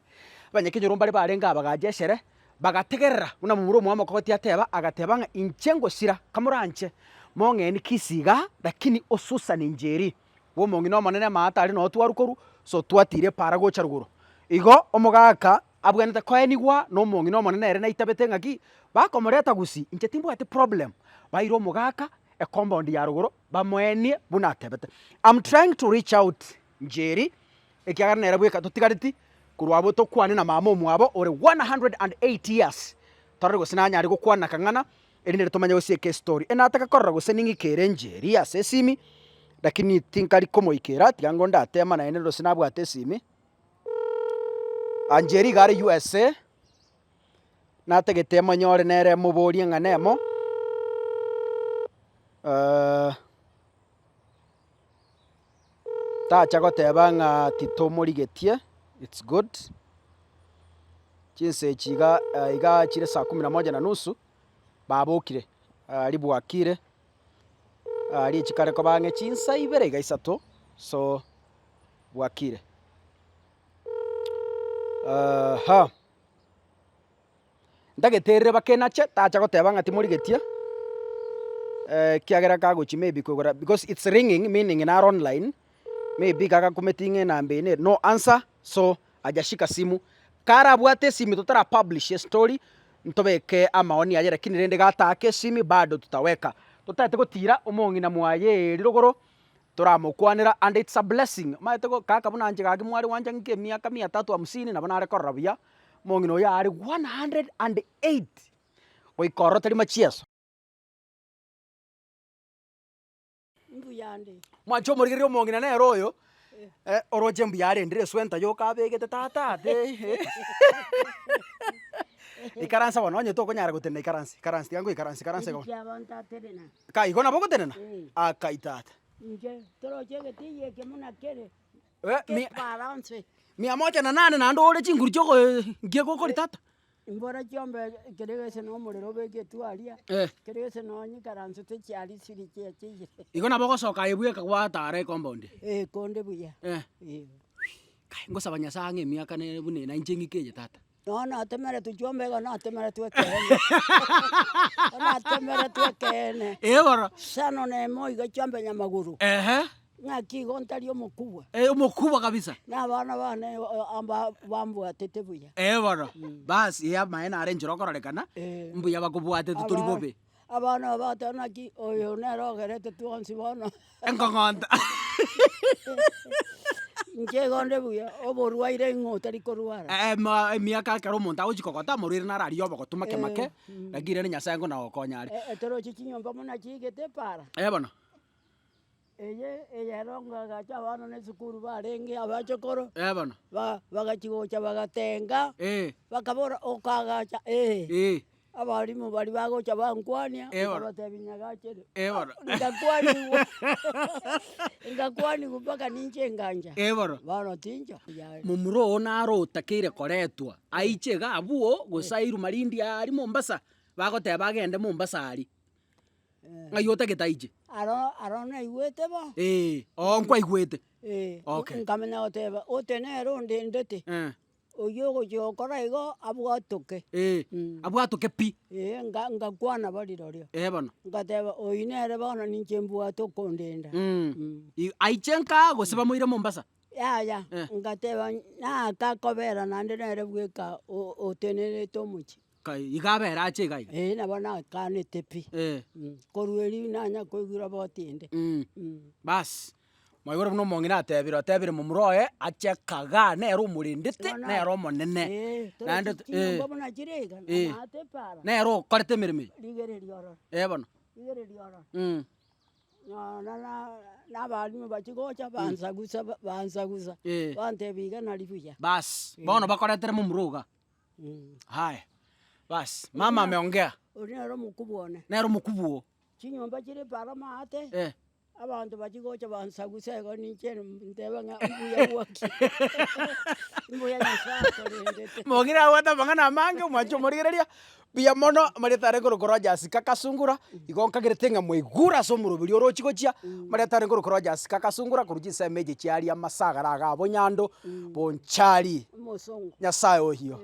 abanyakenyoro mbare barenga abagaja eshere bagategerera buna mumuro omwamo kogoti ateba agateba ng'a inche ngosira kamuranche mong'eni kisiga lakini Susan Njeri omong'ina omonene maata ari no twarukoru so twatire para gocha ruguru igo omogaka abwenete koenigwa n'omong'ina omonene ere naitabete ng'aki bakomoreta gusi inche timbwate problem baire omogaka compound ya ruguru bamoenie buna atebete. I'm trying to reach out Njeri ekiagara nere bweka tutigariti kurwabo tokwane na mama omwabo ore 108 years torre gosina nyari gokwana kang'ana eri nere tomanya gosieke story enataka korora gose ning'ikere Njeri ase esimi lakini tinkari komoikera tigango ndatema naende rosina bwate esimi Njeri gare USA nategete manyore nere moborie ng'anemo tacha goteba ng'a titomorigetie it's good chinse chiga iga chire saa 11:30 babokire ribwakire ari chikare ko bange chinsa ibere iga isato so bwakire ha ndageterere bakenache tacha goteba ng'a timorigetie kiagera kagochi maybe kugora because it's ringing meaning in our online maybe kaka kumetinge na mbene no answer so ajashika simu kara bwate simu tutara publish a story ntobeke amaoni aje lakini rende gatake simu bado tutaweka tutate gotira omong'ina mwaye rirogoro turamukwanira and it's a blessing maete go kaka buna anje gaki mwari wanje nke miaka 350 na bana rekorra buya mong'ina oya ari 108 oikoro tari machieso mbuyande mwacho morigeri omong'ina nero oyo oroche mbuyare ndire swenta yo kabegete tata de ikaransa bono onye tokonyara gotena ikaransi tigango ikaransi go kai gona bogo tenena akaitata nje toroche getiye kemuna kere mi balance 108 na ndo ore chinguru choko ngie gokori tata imbora chiombe keregese no muriro beke twaria keregese no nyikaranse te chiari siri chiye igona bogo soka ebweka gwatare compound konde buya kai ngosaba nyasange miaka ne bune na injengikeje tata no atemere tuchombe ga no atemere twekene no atemere twekene bora sano ne moiga chombe nyamaguru ng'aki gontario mokubwa omokubwa kabisa na bana bane amba bambwatete buya bora basi ya maena are njoro kororekana mbuya bakubwate tuturi bobe abana batana ki oyo nerogerete tuonsi bono enkongonta nje gonde buya oborwaire ng'otari korwara miaka kero monta ochikogota morire narari obo gotuma kemake ngire ni nyasaye ngo na okonyare toro chichinyomba muna chigete para bono eye ronga gacha bana ne sukuru barenge abachokoro bono bagachigocha bagatenga bakabora okagacha abarimu bari bagocha bankwania babatebinyaga chere ngakwani mpaka ninche nganja bana tinja mumuro onaro takire koretwa aiche gabuo gosairu Malindi ari Mombasa bagoteba agende Mombasa ari ngayota getaije aro na igwete ba onkwa igwete okay nkamenya goteba otenero ndendete oyogo jokora igo abwatoke abwatoke pi ngakwana barirorio bono ngateba oinere bono ninche mbwato ndenda aichenka goseba moire Mombasa ya ngateba na kakobera nande nere bweka otenere tomuchi igabera ache gai na bana kanete pi korweri nanya koigura botinde bas Mwaigore buno mongi atebire mumuroe achekaga nero omurindete nero omonene naende Mbona chirega na ate para. nero okorete emirimo eye Ligere lioro. bono Ligere lioro. Na balimu bachigocha bansagusa bantebiga na libuya. bas bono bakoretere mumuroga haya bas mama ameongea Nero mukubwone. nero mukubuo Chinyomba chiri para mate. Abantu bachigocha bansagusa ego ninche nteba nga mbuya waki. Mbuya nyasato rendete. mogira wata bangana mange mwacho morigereria bia mono maretare ngorokoro Jessica Kasungura igonkagirete nga mwigura so murubiri orochigochia maretare ngorokoro Jessica Kasungura kuruji semeje chiaria masagara ga bonyando bonchari Mosongo. nyasaye ohio